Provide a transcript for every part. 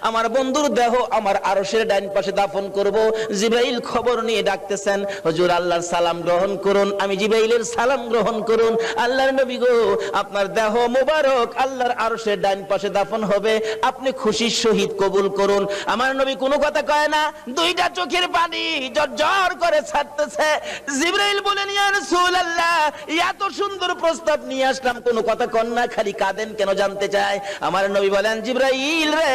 আমার বন্ধুর দেহ আমার আরশের ডান পাশে দাফন করব। জিবরাইল খবর নিয়ে ডাকতেছেন, হুজুর আল্লাহর সালাম গ্রহণ করুন। আমি জিবরাইলের সালাম গ্রহণ করুন। আল্লাহর নবী গো, আপনার দেহ মোবারক আল্লাহর আরশের ডান পাশে দাফন হবে, আপনি খুশির সহিত কবুল করুন। আমার নবী কোনো কথা কয় না, দুইটা চোখের পানি ঝরঝর করে ছাড়তেছে। জিবরাইল বলেন, ইয়া রাসূলুল্লাহ, এত সুন্দর প্রস্তাব নিয়ে আসলাম, কোনো কথা কন না, খালি কাঁদেন কেন জানতে চায়। আমার নবী বলেন, জিবরাইল রে,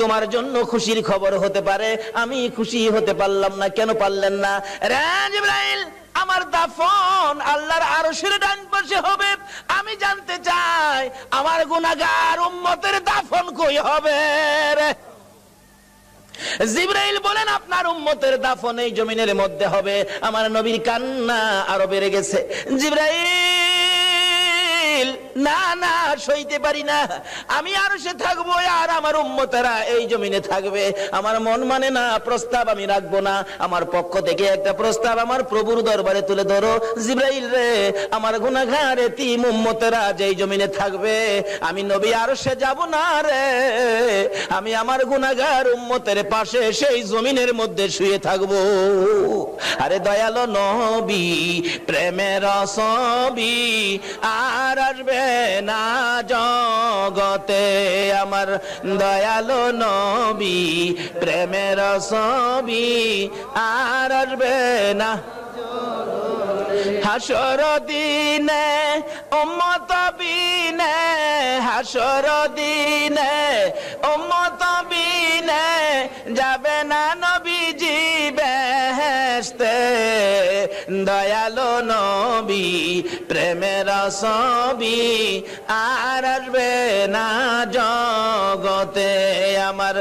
তোমার জন্য খুশির খবর হতে পারে, আমি খুশি হতে পারলাম না। কেন পারলেন না? রে জিবরাইল, আমার দাফন আল্লাহর আরশের ডান পাশে হবে, আমি জানতে চাই আমার গুনাহগার উম্মতের দাফন কই হবে রে? জিবরাইল বলেন, আপনার উম্মতের দাফন এই জমিনের মধ্যে হবে। আমার নবীর কান্না আরো বেড়ে গেছে। জিবরাইল, না না, সইতে পারি না, আমি আরশে থাকবো আর আমার উম্মতেরা এই জমিনে থাকবে। আমার মন মানে না, প্রস্তাব আমি রাখবো না। আমার পক্ষ থেকে একটা প্রস্তাব আমার প্রভুর দরবারে তুলে ধরো। জিবরাইল রে, আমার গুনাহগার এতিম উম্মতেরা যেই জমিনে থাকবে, আমি নবী আরশে যাব না রে, আমি আমার গুনাহগার উম্মতের পাশে সেই জমিনের মধ্যে শুয়ে থাকবো। আরে দয়ালো নবী, প্রেমের ছবি আর আসবে না জগতে, আমার দয়ালো নবী, প্রেমের ছবি আর আসবে না। হাসর দিনে উম্মত বিনে, হাসর দিনে উম্মত বিনে যাবে না নবীজি বেহেশতে। দয়ালো নবী, প্রেমের ছবি আর আসবে না জগতে, আমার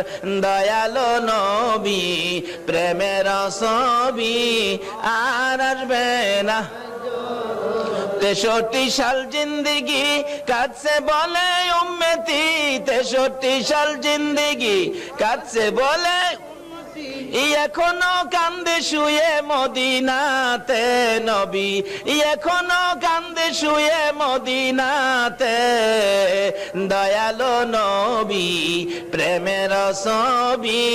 দয়ালো নবী, প্রেমের ছবি আর আসবে না। 63 সাল জিন্দেগি কাটছে বলে উম্মতি, 63 সাল জিন্দেগি কাটছে বলে, এখনো কান্দে শুয়ে মদিনাতে নবী, এখনো কান্দে শুয়ে মদিনাতে। দয়ালো নবী, প্রেমের ছবি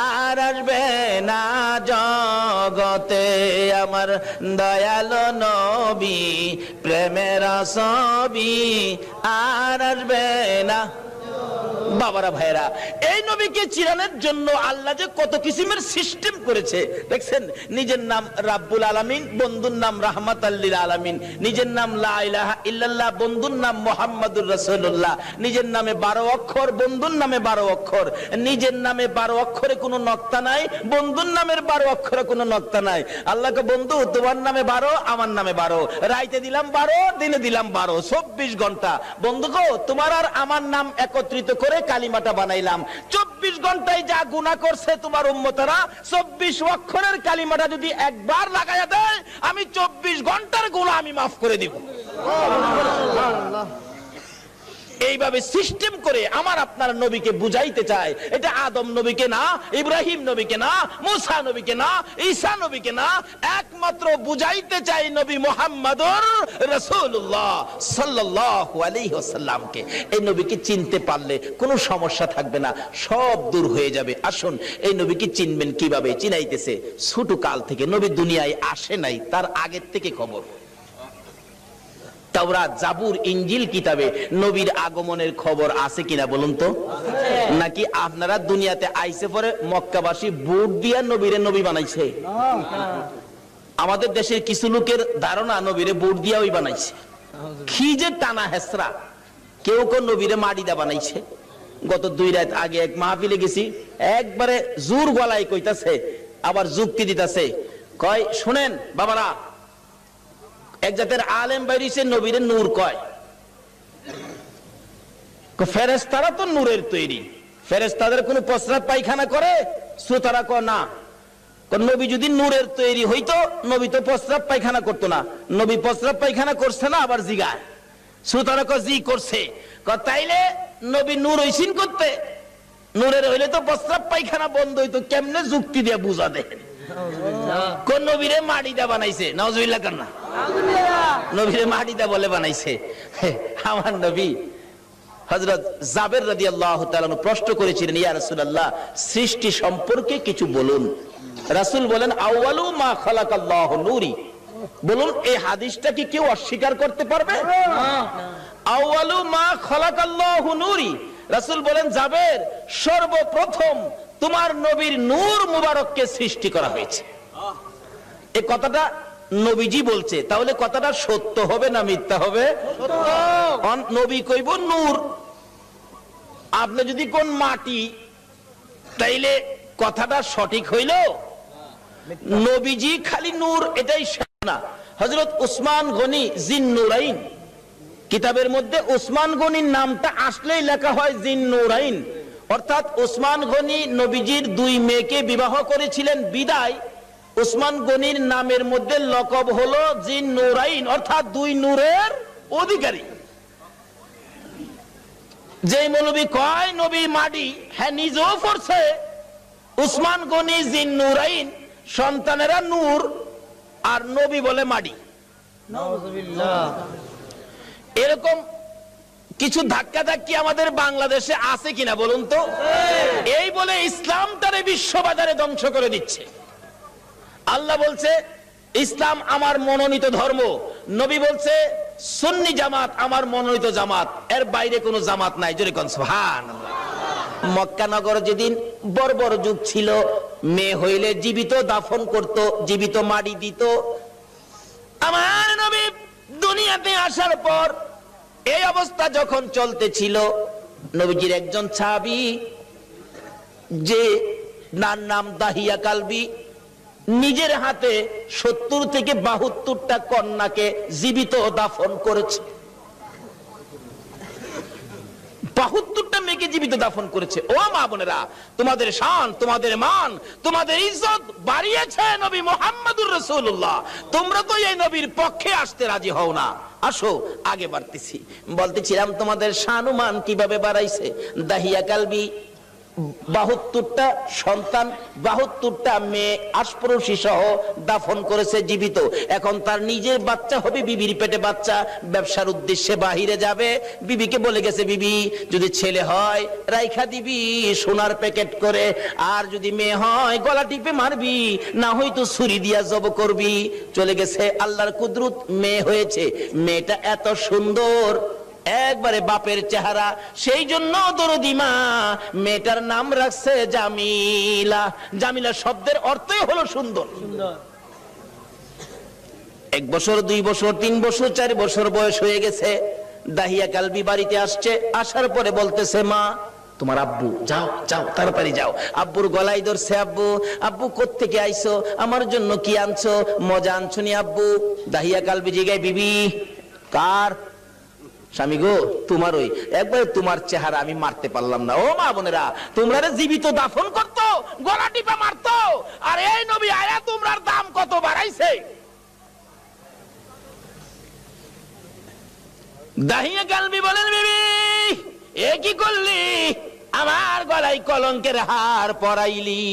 আর আসবে না জগতে, আমার দয়ালো নবী, প্রেমের ছবি আর আসবে না। বাবারা ভাইরা, এই নবীকে চিরানোর জন্য আল্লাহ যে কত কিসিমের সিস্টেম করেছে দেখছেন। নিজের নাম রাব্বুল আলামিন, বন্ধুর নাম রাহমাতাল লিল আলামিন। নিজের নাম লা ইলাহা ইল্লাল্লাহ, বন্ধুর নাম মুহাম্মাদুর রাসূলুল্লাহ। নিজের নামে 12 অক্ষর, বন্ধুর নামে 12 অক্ষর। নিজের নামে 12 অক্ষরে কোনো নক্তা নাই, বন্ধুর নামের 12 অক্ষরে কোনো নক্তা নাই। আল্লাহকে বন্ধু, তোমার নামে 12, আমার নামে 12, রাইতে দিলাম 12, দিনে দিলাম 12, 24 ঘন্টা। বন্ধু গো, তোমার আর আমার নাম একত্রিত করে কালিমাটা বানাইলাম। 24 ঘন্টায় যা গুনাহ করছে তোমার উম্মতেরা, 24 অক্ষরের কালিমাটা যদি একবার লাগায়া দেয়, আমি 24 ঘন্টার গুনাহ আমি মাফ করে দিব। এইভাবে সিস্টেম করে আমার আপনার নবীকে বুঝাইতে চায়। এটা আদম নবীকে না, ইব্রাহিম নবীকে না, মুসা নবীকে না, ঈসা নবীকে না, একমাত্র বুঝাইতে চাই নবী মুহাম্মদুর রাসূলুল্লাহ সাল্লাল্লাহু আলাইহি ওয়াসাল্লামকে। এই নবীকে চিনতে পারলে কোনো সমস্যা থাকবে না, সব দূর হয়ে যাবে। আসুন, এই নবীকে চিনবেন কিভাবে? চিনাইতেছে ছোট কাল থেকে, নবী দুনিয়ায় আসে নাই, তার আগের থেকে খবর। তাওরাত, জাবুর, ইনজিল কিতাবে নবীর আগমনের খবর আছে কিনা বলুন তো? নাকি আপনারা দুনিয়াতে আইসে পরে মক্কাবাসী ভোট দিয়া নবীরে নবী বানাইছে? আমাদের দেশের কিছু লোকের ধারণা নবীরে ভোট দিয়া ওই বানাইছে। কি যে টানা হেসরা! কেউ কেউ নবীরে মাটিদা বানাইছে। গত 2 রাত আগে এক মাহফিলে গেছি, একবারে জোর গলায় কইতাছে, আবার যুক্তি দিতাছে। কয়, শুনেন বাবারা, এক জাতের আলেম বাইরিছে নবীরে নূর কয়। ফেরেশতারা তো নূরের তৈরি, ফেরেশতাদের কোনো প্রস্রাব পায়খানা করে? শ্রোতারা কয় না। নবী যদি নূরের তৈরি হইতো, নবী তো প্রস্রাব পায়খানা করতো না। নবী প্রস্রাব পায়খানা করছে না? আবার জিগায়। শ্রোতারা কয় জি করছে। তাইলে নবী নূর হইছেন করতে? নূরের হইলে তো প্রস্রাব পায়খানা বন্ধ হইতো। কেমনে যুক্তি দিয়ে বুঝা দেন? কোন নবীরে মাটিদা বানাইছে? নাউজুবিল্লাহ কান্না। নবীরে মাটিদা বলে বানাইছে? আমার নবী হযরত জাবের রাদিয়াল্লাহু তাআলা প্রশ্ন করেছিলেন, ইয়া রাসূলুল্লাহ, সৃষ্টি সম্পর্কে কিছু বলুন। রাসূল বলেন, আউয়ালু মা খালাকাল্লাহু নূরি। বলুন, এই হাদিসটা কি কেউ অস্বীকার করতে পারবে? আউয়ালু মা খালাকাল্লাহু নূরি। রাসূল বলেন, জাবের, সর্বপ্রথম তোমার নবীর নূর মুবারককে সৃষ্টি করা হয়েছে। এই কথাটা নবীজি বলছে, তাহলে কথাটা সত্য হবে না মিথ্যা হবে? নবী কইব নূর, আপনি যদি কোন মাটি, তাইলে কথাটা সঠিক হইল? নবীজি খালি নূর এটাই না। হযরত উসমান গনি জিন্নুরাইন, কিতাবের মধ্যে উসমান গনির নামটা আসলেই লেখা হয় জিন্নুরাইন, অর্থাৎ উসমান গনি নবীজির দুই মেয়েকে বিবাহ করেছিলেন বিদায় উসমান গনির নামের মধ্যে লকব হলো জিন্নুরাইন, অর্থাৎ দুই নূরের অধিকারী। যে মৌলবী কয় নবী মাটি, হ্যাঁ নিজেও পড়ছে উসমান গনি জিন্নুরাইন, সন্তানেরা নূর, আর নবী বলে মাটি। এরকম কিছু ধাক্কা ধাক্কি আমাদের বাংলাদেশে আছে কিনা বলুন তো? এই বলে ইসলামটারে বিশ্ববাজারে ধ্বংস করে দিচ্ছে। আল্লাহ বলছে ইসলাম আমার মনোনীত ধর্ম, নবী বলছে সুন্নি জামাত আমার মনোনীত জামাত, এর বাইরে কোনো জামাত নাই। জোরে কোন সুবহানাল্লাহ। মক্কা নগর যেদিন বর্বর যুগ ছিল, মেয়ে হইলে জীবিত দাফন করত, জীবিত মাটি দিত। আমার নবী দুনিয়াতে আসার পর এই অবস্থা যখন চলতেছিল, নবীজির একজন সাহাবী, যে নাম দাহিয়া কালবি, নিজের হাতে 70 থেকে 72টা কন্যাকে জীবিত দাফন করেছে। 72টা মেয়েকে জীবিত দাফন করেছে। ও মা বোনেরা, তোমাদের শান, তোমাদের মান, তোমাদের ইজ্জত বাড়িয়েছে নবী মুহাম্মদুর রাসূলুল্লাহ। তোমরা তো এই নবীর পক্ষে আসতে রাজি হও না। আসো আগে বাড়তেছি। বলতেছিলাম তোমাদের শান ও মান কিভাবে বাড়াইছে। দাহিয়া কালবি 72টা সন্তান, 72টা মেয়ে আশপরশী সহ দাফন করেছে জীবিত। এখন তার নিজের বাচ্চা হবে, বিবির পেটে বাচ্চা, ব্যবসার উদ্দেশ্যে বাহিরে যাবে। বিবিকে বলে গেছে, বিবি যদি ছেলে হয় রাইখা দিবি সোনার প্যাকেট করে, আর যদি মেয়ে হয় গলা টিপে মারবি, না হয়তো ছুরি দিয়া জব করবি। চলে গেছে, আল্লাহর কুদরত মেয়ে হয়েছে। মেয়েটা এত সুন্দর, একবারে বাপের চেহারা, সেই জন্য দরদি মা মেয়েটার নাম রাখছে জামিলা। জামিলা শব্দের অর্থই হলো সুন্দর। 1 বছর 2 বছর 3 বছর 4 বছর বয়স হয়ে গেছে। দাহিয়া কালবি বাড়িতে আসছে, আসার পরে বলতেছে, মা তোমার আব্বু, যাও যাও তাড়াতাড়ি যাও। আব্বুর গলায় ধরছে, আব্বু আব্বু কোত্থেকে আইছো, আমার জন্য কি আনছো, মজা আনছো নি আব্বু? দাহিয়া কালবি জিগায়, বিবি কার? স্বামী গো তোমার। ওই একবার তোমার চেহারা আমি মারতে পারলাম না। ও মা বোনেরা, তোমরা জীবিত দাফন করতো, গলা টিপা মারতো, আর এই নবী আয়া তোমরার দাম কত বাড়াইছে। দাহিয়া কালবি বলেন, বিবি এ কি করলি, আমার গলায় কলঙ্কের হার পরাইলি।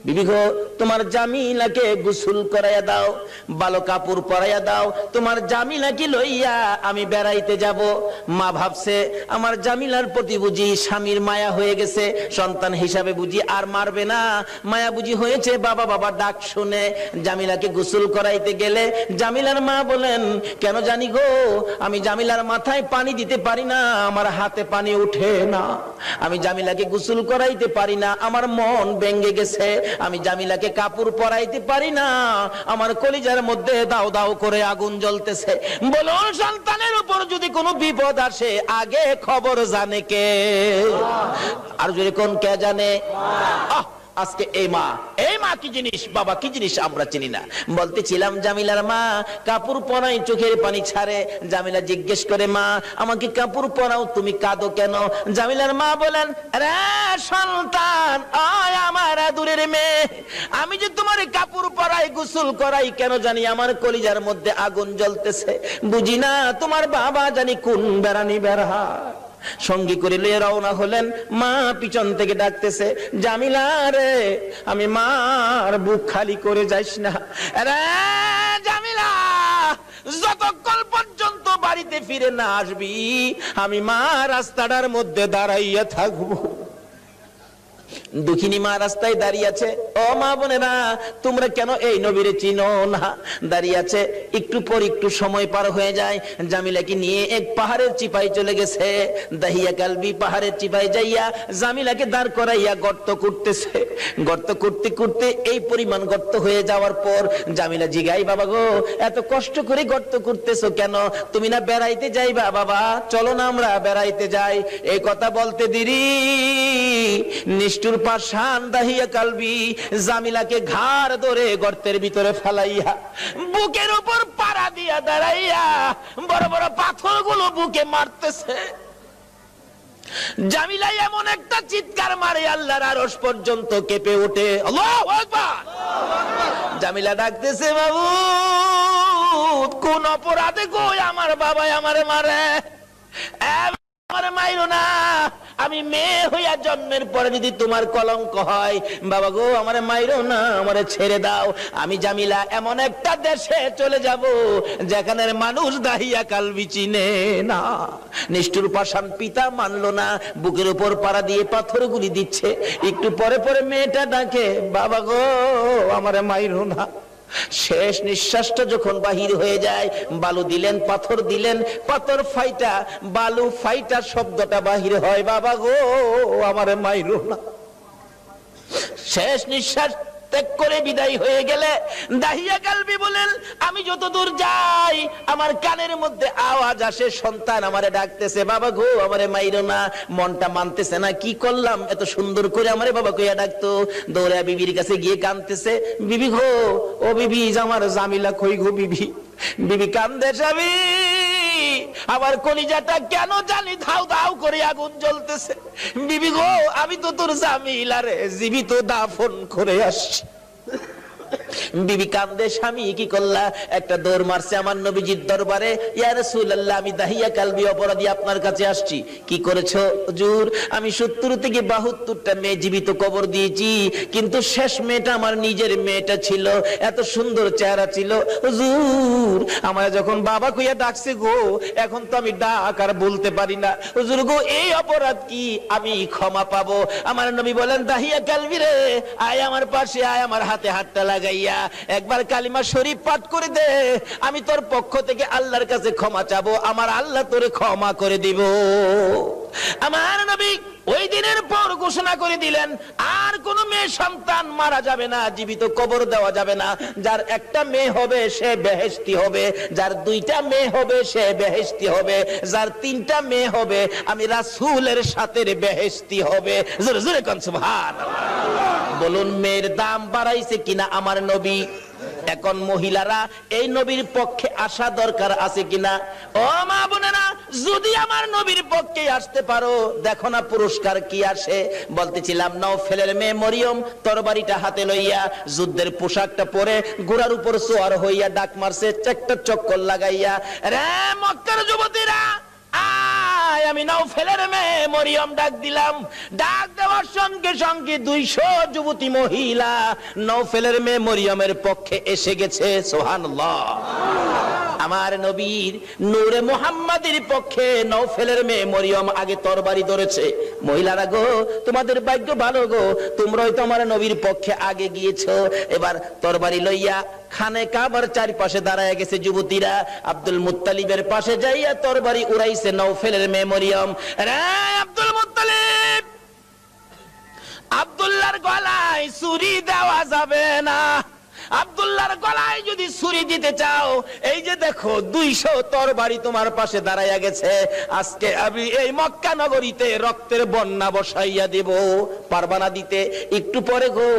বিবি গো, তোমার জামিলাকে গোসল করাইয়া দাও, ভালো কাপড় পরাইয়া দাও, তোমার জামিলাকে লইয়া আমি বেড়াইতে যাব। মা ভাবছে আমার জামিলার প্রতি বুঝি স্বামীর মায়া হয়ে গেছে, সন্তান হিসাবে বুঝি আর মারবে না, মায়া বুঝি হয়েছে। বাবা বাবা ডাক শুনে জামিলাকে গোসল করাইতে গেলে জামিলার মা বলেন, কেন জানি গো, আমি জামিলার মাথায় পানি দিতে পারি না, আমার হাতে পানি উঠে না, আমি জামিলাকে গোসল করাইতে পারি না, আমার মন ভেঙে গেছে, আমি জামিলাকে কাপড় পরাইতে পারি না, আমার কলিজার মধ্যে দাও দাও করে আগুন জ্বলতেছে। বলুন, সন্তানের উপর যদি কোনো বিপদ আসে আগে খবর জানে কে? আর যদি কোন কে জানে? আজকে এই মা কি জিনিস, বাবা কি জিনিস আমরা চিনি না। বলতেছিলাম জামিলার মা কাপড় পরাই, চোখের পানি ছাড়ে। জামিলা জিজ্ঞেস করে, মা আমাকে কাপড় পরাও, তুমি কাঁদো কেন? জামিলার মা বলেন, রে সন্তান, আয় আমার দূরের মেয়ে, আমি যে তোমার কাপড় পরাই গোসল করাই, কেন জানি আমার কলিজার মধ্যে আগুন জ্বলতেছে। বুঝি না তোমার বাবা জানি কোন বেড়ানি বেড়া। সঙ্গী করে লিয়ে রওনা হলেন। মা পিছন থেকে ডাকতেছে, জামিলা রে, আমি মার বুক খালি করে যাইস না রে জামিলা, যতক্ষণ পর্যন্ত বাড়িতে ফিরে না আসবি আমি মা রাস্তাটার মধ্যে দাঁড়াইয়া থাকবো। দুঃখিনী মা রাস্তায় দাঁড়িয়ে আছে। ও মা বোনেরা, তোমরা কেন এই নবীরে চিনো না? দাঁড়িয়ে আছে। একটু পর একটু সময় পার হয়ে যায়, জামিলাকে নিয়ে এক পাহাড়ের চিপায় চলে গেছে। দাহিয়া কালবি পাহাড়ের চিপায় যাইয়া জামিলাকে দাঁড় করাইয়া গর্ত করতেছে। গর্ত করতে করতে এই পরিমাণ গর্ত হয়ে যাওয়ার পর জামিলা জিগাই, বাবা গো, এত কষ্ট করে গর্ত করতেছো কেন? তুমি না বেড়াইতে যাইবা? বাবা চলো না আমরা বেড়াইতে যাই। এই কথা বলতে দেরি নিষ্ঠুর পাষাণ দাহিয়া কালবি জামিলাকে ঘাড় ধরে গর্তের ভিতরে ফেলাইয়া বুকের উপর পাড়া দিয়া দাঁড়াইয়া বড় বড় পাথরগুলো বুকে মারতেছে। জামিলা এমন একটা চিৎকার মারে আল্লাহর আরশ পর্যন্ত কেঁপে ওঠে। আল্লাহু আকবার। জামিলা ডাকতেছে, মাবুদ কোন অপরাধে গো আমার বাবা আমারে মারে? আমারে মাইরো না, আমি মেয়ে হইয়া জন্মের পরে যদি তোমার কলঙ্ক হয়, বাবা গো আমারে মাইরো না, আমারে ছেড়ে দাও। আমি জামিলা এমন একটা দেশে চলে যাব যেখানের মানুষ দাহিয়া কালবি চিনে না। নিষ্ঠুর পাষাণ পিতা মানলো না, বুকের উপর পাড়া দিয়ে পাথরগুলি দিচ্ছে। একটু পরে পরে মেয়েটা ডাকে, বাবা গো আমারে মাইরো না। শেষ নিঃশ্বাসটা যখন বাহির হয়ে যায়, বালু দিলেন, পাথর দিলেন, পাথর ফাইটা বালু ফাইটা শব্দটা বাহির হয়, বাবা গো আমারে মাইরো না। শেষ নিঃশ্বাস ত্যাগ করে বিদায় হয়ে গেলে দাহিয়া কালবি বলেন, আমি যত দূর যাই আমার কানের মধ্যে আওয়াজ আসে, সন্তান আমারে ডাকতেছে, বাবা গো আমারে মাইরো না। মনটা মানতেছে না, কি করলাম, এত সুন্দর করে আমারে বাবা কইয়া ডাকতো। দৌড়া বিবির কাছে গিয়ে কাঁদতেছে, বিবি গো, ও বিবি আমার জামিলা কই গো বিবি? বিবি কান্দে, স্বামী আমার কলিজাটা কেন জানি ধাউ ধাউ করে আগুন জ্বলতেছে। বিবি গো, আমি তো তোর জামিলারে জীবিত দাফন করে আসছি। বিবি কান্দে, স্বামী কি করলা? একটা দৌড় মারছে আমার নবীজির দরবারে, ইয়া রাসূলুল্লাহ আমি দাহিয়া কালবি অপরাধী আপনার কাছে আসছি। কি করেছো হুজুর? আমি 70 থেকে 72টা মেয়ে জীবিত কবর দিয়েছি, কিন্তু শেষ মেয়েটা আমার নিজের মেয়েটা ছিল, এত সুন্দর চেহারা ছিল। হুজুর আমার যখন বাবা কইয়া ডাকছে গো, এখন তো আমি ডাক আর বলতে পারি না। হুজুর গো এই অপরাধ কি আমি ক্ষমা পাবো? আমার নবী বলেন, দাহিয়া কালবি রে আয় আমার পাশে আয়, আমার হাতে হাতটা লাগাইয়া একবার কালিমা শরীফ পাঠ করে দে, আমি তোর পক্ষ থেকে আল্লাহর কাছে ক্ষমা চাবো, আমার আল্লাহ তোরে ক্ষমা করে দিব। আমার নবী ওই দিনের পর ঘোষণা করে দিলেন, আর কোন মেয়ে সন্তান মারা যাবে না, জীবিত কবর দেওয়া যাবে না। যার একটা মেয়ে হবে সে বেহেশতি হবে, যার 2টা মেয়ে হবে সে বেহেশতি হবে, যার 3টা মেয়ে হবে আমি রাসূলের সাথে বেহেশতি হবে। জোরে জোরে কোন সুবহানাল্লাহ। বলুন মেয়ের দাম বাড়াইছে কিনা আমার নবী? এখন মহিলারা এই নবীর পক্ষে আসা দরকার আছে কিনা? ও মা বোনেরা, যদি আমার নবীর পক্ষে আসতে পারো, দেখো না পুরস্কার কি আসে। বলতেছিলাম নওফেলের মেয়ে মরিয়ম তরবারিটা হাতে লইয়া যুদ্ধের পোশাকটা পরে ঘোড়ার উপর সোয়ার হইয়া ডাক মারছে, একটা চক্কর লাগাইয়া, রে মক্কার যুবতীরা আমি নওফেলের মেয়ে মরিয়ম ডাক দিলাম। ডাক দেওয়ার সঙ্গে সঙ্গে 200 যুবতী মহিলা নওফেলের মেয়ে মরিয়মের পক্ষে এসে গেছে। সুবহানাল্লাহ। আমার নবীর নূরে মুহাম্মাদের পক্ষে নওফেলের মেয়ে মরিয়ম আগে তরবারি ধরেছে। মহিলারা গো, তোমাদের ভাগ্য ভালো গো, তোমরাই তো আমার নবীর পক্ষে আগে গিয়েছো। এবার তরবারি লইয়া খানে কাবার চারপাশে দাঁড়ায় গেছে যুবতীরা। আব্দুল মুত্তালিবের পাশে যাইয়া তরবারি উড়াইছে নওফেলের মেয়ে মরিয়ম। রে আব্দুল মুত্তালিব, আব্দুল্লাহর গলায় ছুরি দেওয়া যাবে না। আব্দুল্লাহর গলায় যদি ছুরি দিতে চাও, এই যে দেখো 200 তরবারি তোমার পাশে দাঁড়াইয়া গেছে, আজকে আমি এই মক্কা নগরীতে রক্তের বন্যা বসাইয়া দেব। পারবা না দিতে? একটু পরে গো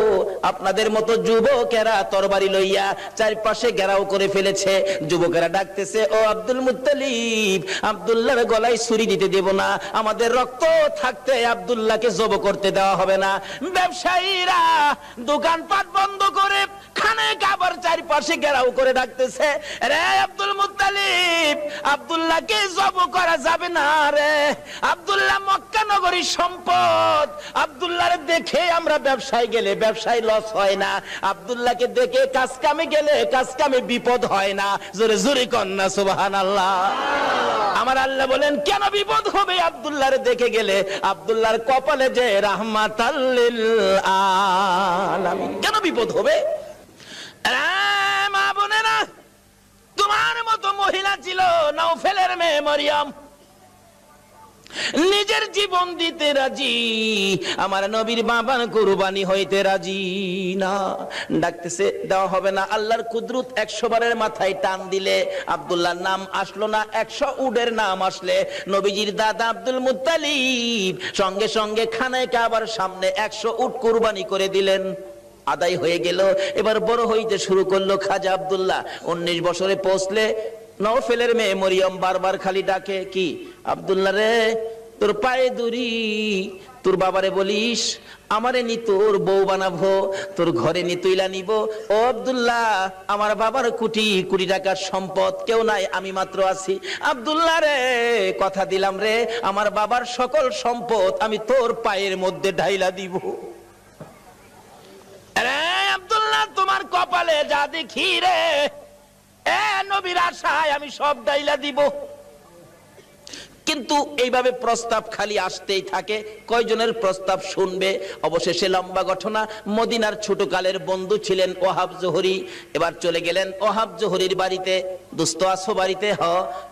আপনাদের মতো যুবকেরা তরবারি লইয়া চারপাশে ঘেরাও করে ফেলেছে। যুবকেরা ডাকতেছে, ও আব্দুল মুত্তালিব, আব্দুল্লাহর গলায় ছুরি দিতে দেব না, আমাদের রক্ত থাকতে আব্দুল্লাহকে জব করতে দেওয়া হবে না। ব্যবসায়ীরা দোকানপাট বন্ধ করে খানে খানে কাবার চারপাশে ঘেরাও করে ডাকতেছে, রে আব্দুল মুত্তালিব, আব্দুল্লাহকে জব করা যাবে না রে, আব্দুল্লাহ মক্কা নগরীর সম্পদ, আব্দুল্লাহর দেখে আমরা ব্যবসায় গেলে ব্যবসায় লস হয় না, আব্দুল্লাহকে দেখে কাজ কামে গেলে কাজ কামে বিপদ হয় না। জোরে জোরে কন্যা সুবহানাল্লাহ। আমার আল্লাহ বলেন কেন বিপদ হবে আব্দুল্লাহর দেখে গেলে? আব্দুল্লাহর কপালে যে রাহমাতাল লিল আলামিন, কেন বিপদ হবে? মা বোনেরা, তোমার মতো মহিলা ছিল নওফেলের মেয়ে মরিয়ম, নিজের জীবন দিতে রাজি, আমার নবীর বাবার কুরবানি হইতে রাজি না। ডাকতেছে, দেওয়া হবে না। আল্লাহর কুদরত 100 বারের মাথায় টান দিলে আব্দুল্লাহর নাম আসলো না, 100 উটের নাম আসলে নবীজির দাদা আব্দুল মুত্তালিব সঙ্গে সঙ্গে খানায় কাবার সামনে 100 উট কুরবানি করে দিলেন। আদায় হয়ে গেল। এবার বড় হইতে শুরু করলো খাজা আব্দুল্লাহ। 19 বছরে পৌঁছলে নওফেলের মেয়ে মরিয়ম বারবার খালি ডাকে, কি আব্দুল্লাহ রে, তোর পায়ে দড়ি, তোর বাবারে বলিস আমারে নি তোর বউ বানাবো, তোর ঘরে নি তুইলা নিব। ও আব্দুল্লাহ, আমার বাবার কোটি কোটি টাকার সম্পদ, কেউ নাই, আমি মাত্র আছি। আব্দুল্লাহ রে, কথা দিলাম রে, আমার বাবার সকল সম্পদ আমি তোর পায়ের মধ্যে ঢাইলা দিব। রে আব্দুল্লাহ, তোমার কপালে যা দেখি রে, নবীর আশায় আমি সব ডাইলা দিব। কিন্তু এইভাবে প্রস্তাব খালি আসতেই থাকে। কয়জনের প্রস্তাব শুনবে? অবশেষে লম্বা ঘটনা। মদিনার ছোটকালের বন্ধু ছিলেন ওহাব জোহরি। এবার চলে গেলেন ওহাব জোহরির বাড়িতে। দোস্ত আছো বাড়িতে?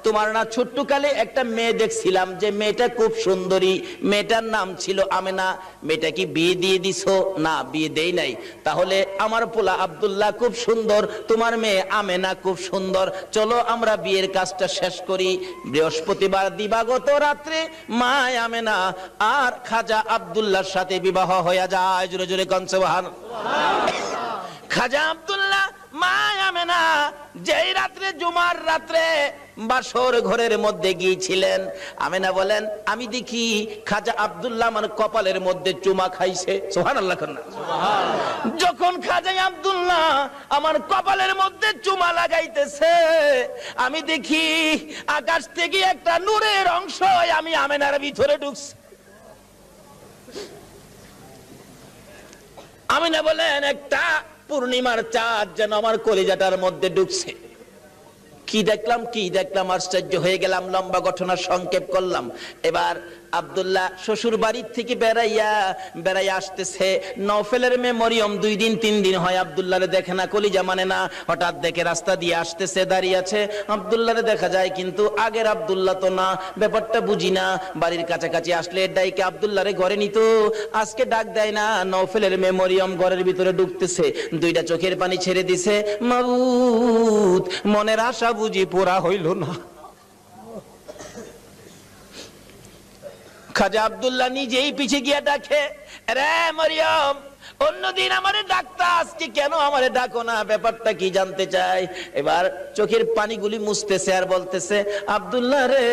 তোমার না ছোট্টকালে একটা মেয়ে দেখছিলাম, যে মেয়েটা খুব সুন্দরী, মেয়েটার নাম ছিল আমেনা, মেয়েটা কি বিয়ে দিয়ে দিছো? না, বিয়ে দেই নাই। তাহলে আমার পোলা আব্দুল্লাহ খুব সুন্দর, তোমার মেয়ে আমেনা খুব সুন্দর, চলো আমরা বিয়ের কাজটা শেষ করি। বৃহস্পতিবার দিবাগত রাত্রে মা আমেনা আর খাজা আব্দুল্লাহর সাথে বিবাহ হয়ে যায়। জোরে জোরে কোন সুবহানাল্লাহ। খাজা আব্দুল্লাহ মা আমেনা যেই রাত্রে, জুমার রাত্রে বাসর ঘরের মধ্যে গিয়েছিলেন, আমেনা বলেন আমি দেখি খাজা আব্দুল্লাহ আমার কপালের মধ্যে চুমা খাইছে। সুবহানাল্লাহ। যখন খাজা আব্দুল্লাহ আমার কপালের মধ্যে চুমা লাগাইতেছে, আমি দেখি আকাশ থেকে একটা নূরের অংশ আমি আমেনার ভিতরে ঢুকছে। আমেনা বলেন একটা পূর্ণিমার চাঁদ যেন আমার কলিজাটার মধ্যে ঢুকছে। কি দেখলাম আশ্চর্য হয়ে গেলাম। লম্বা ঘটনা সংক্ষেপ করলাম। এবার আব্দুল্লাহ শ্বশুর বাড়ির থেকে বেড়াইয়া আসতেছে। নওফেলের মেয়ে মরিয়ম 2 দিন 3 দিন হয় আব্দুল্লাহরে দেখে না, কলিজা মানে না। হঠাৎ দেখে রাস্তা দিয়ে আসতেছে, দাঁড়িয়ে আছে, আব্দুল্লাহরে দেখা যায়, কিন্তু আগের আব্দুল্লাহ তো না, ব্যাপারটা বুঝি না। বাড়ির কাছাকাছি আসলে ডাইকে আব্দুল্লাহরে ঘরে নিত, আজকে ডাক দেয় না। নওফেলের মেয়ে মরিয়ম ঘরের ভিতরে ঢুকতেছে, 2টা চোখের পানি ছেড়ে দিছে, মাবুদ মনের আশা বুঝি পুরা হইল না। খাজা আব্দুল্লাহ নিজেই পিছে গিয়া ডাকে, রে মরিয়ম, অন্যদিন আমারে ডাকতা, আজকে কেন আমারে ডাকো না? ব্যাপারটা কি জানতে চাই। এবার চোখের পানিগুলি মুছতেছে আর বলতেছে, আব্দুল্লাহ রে,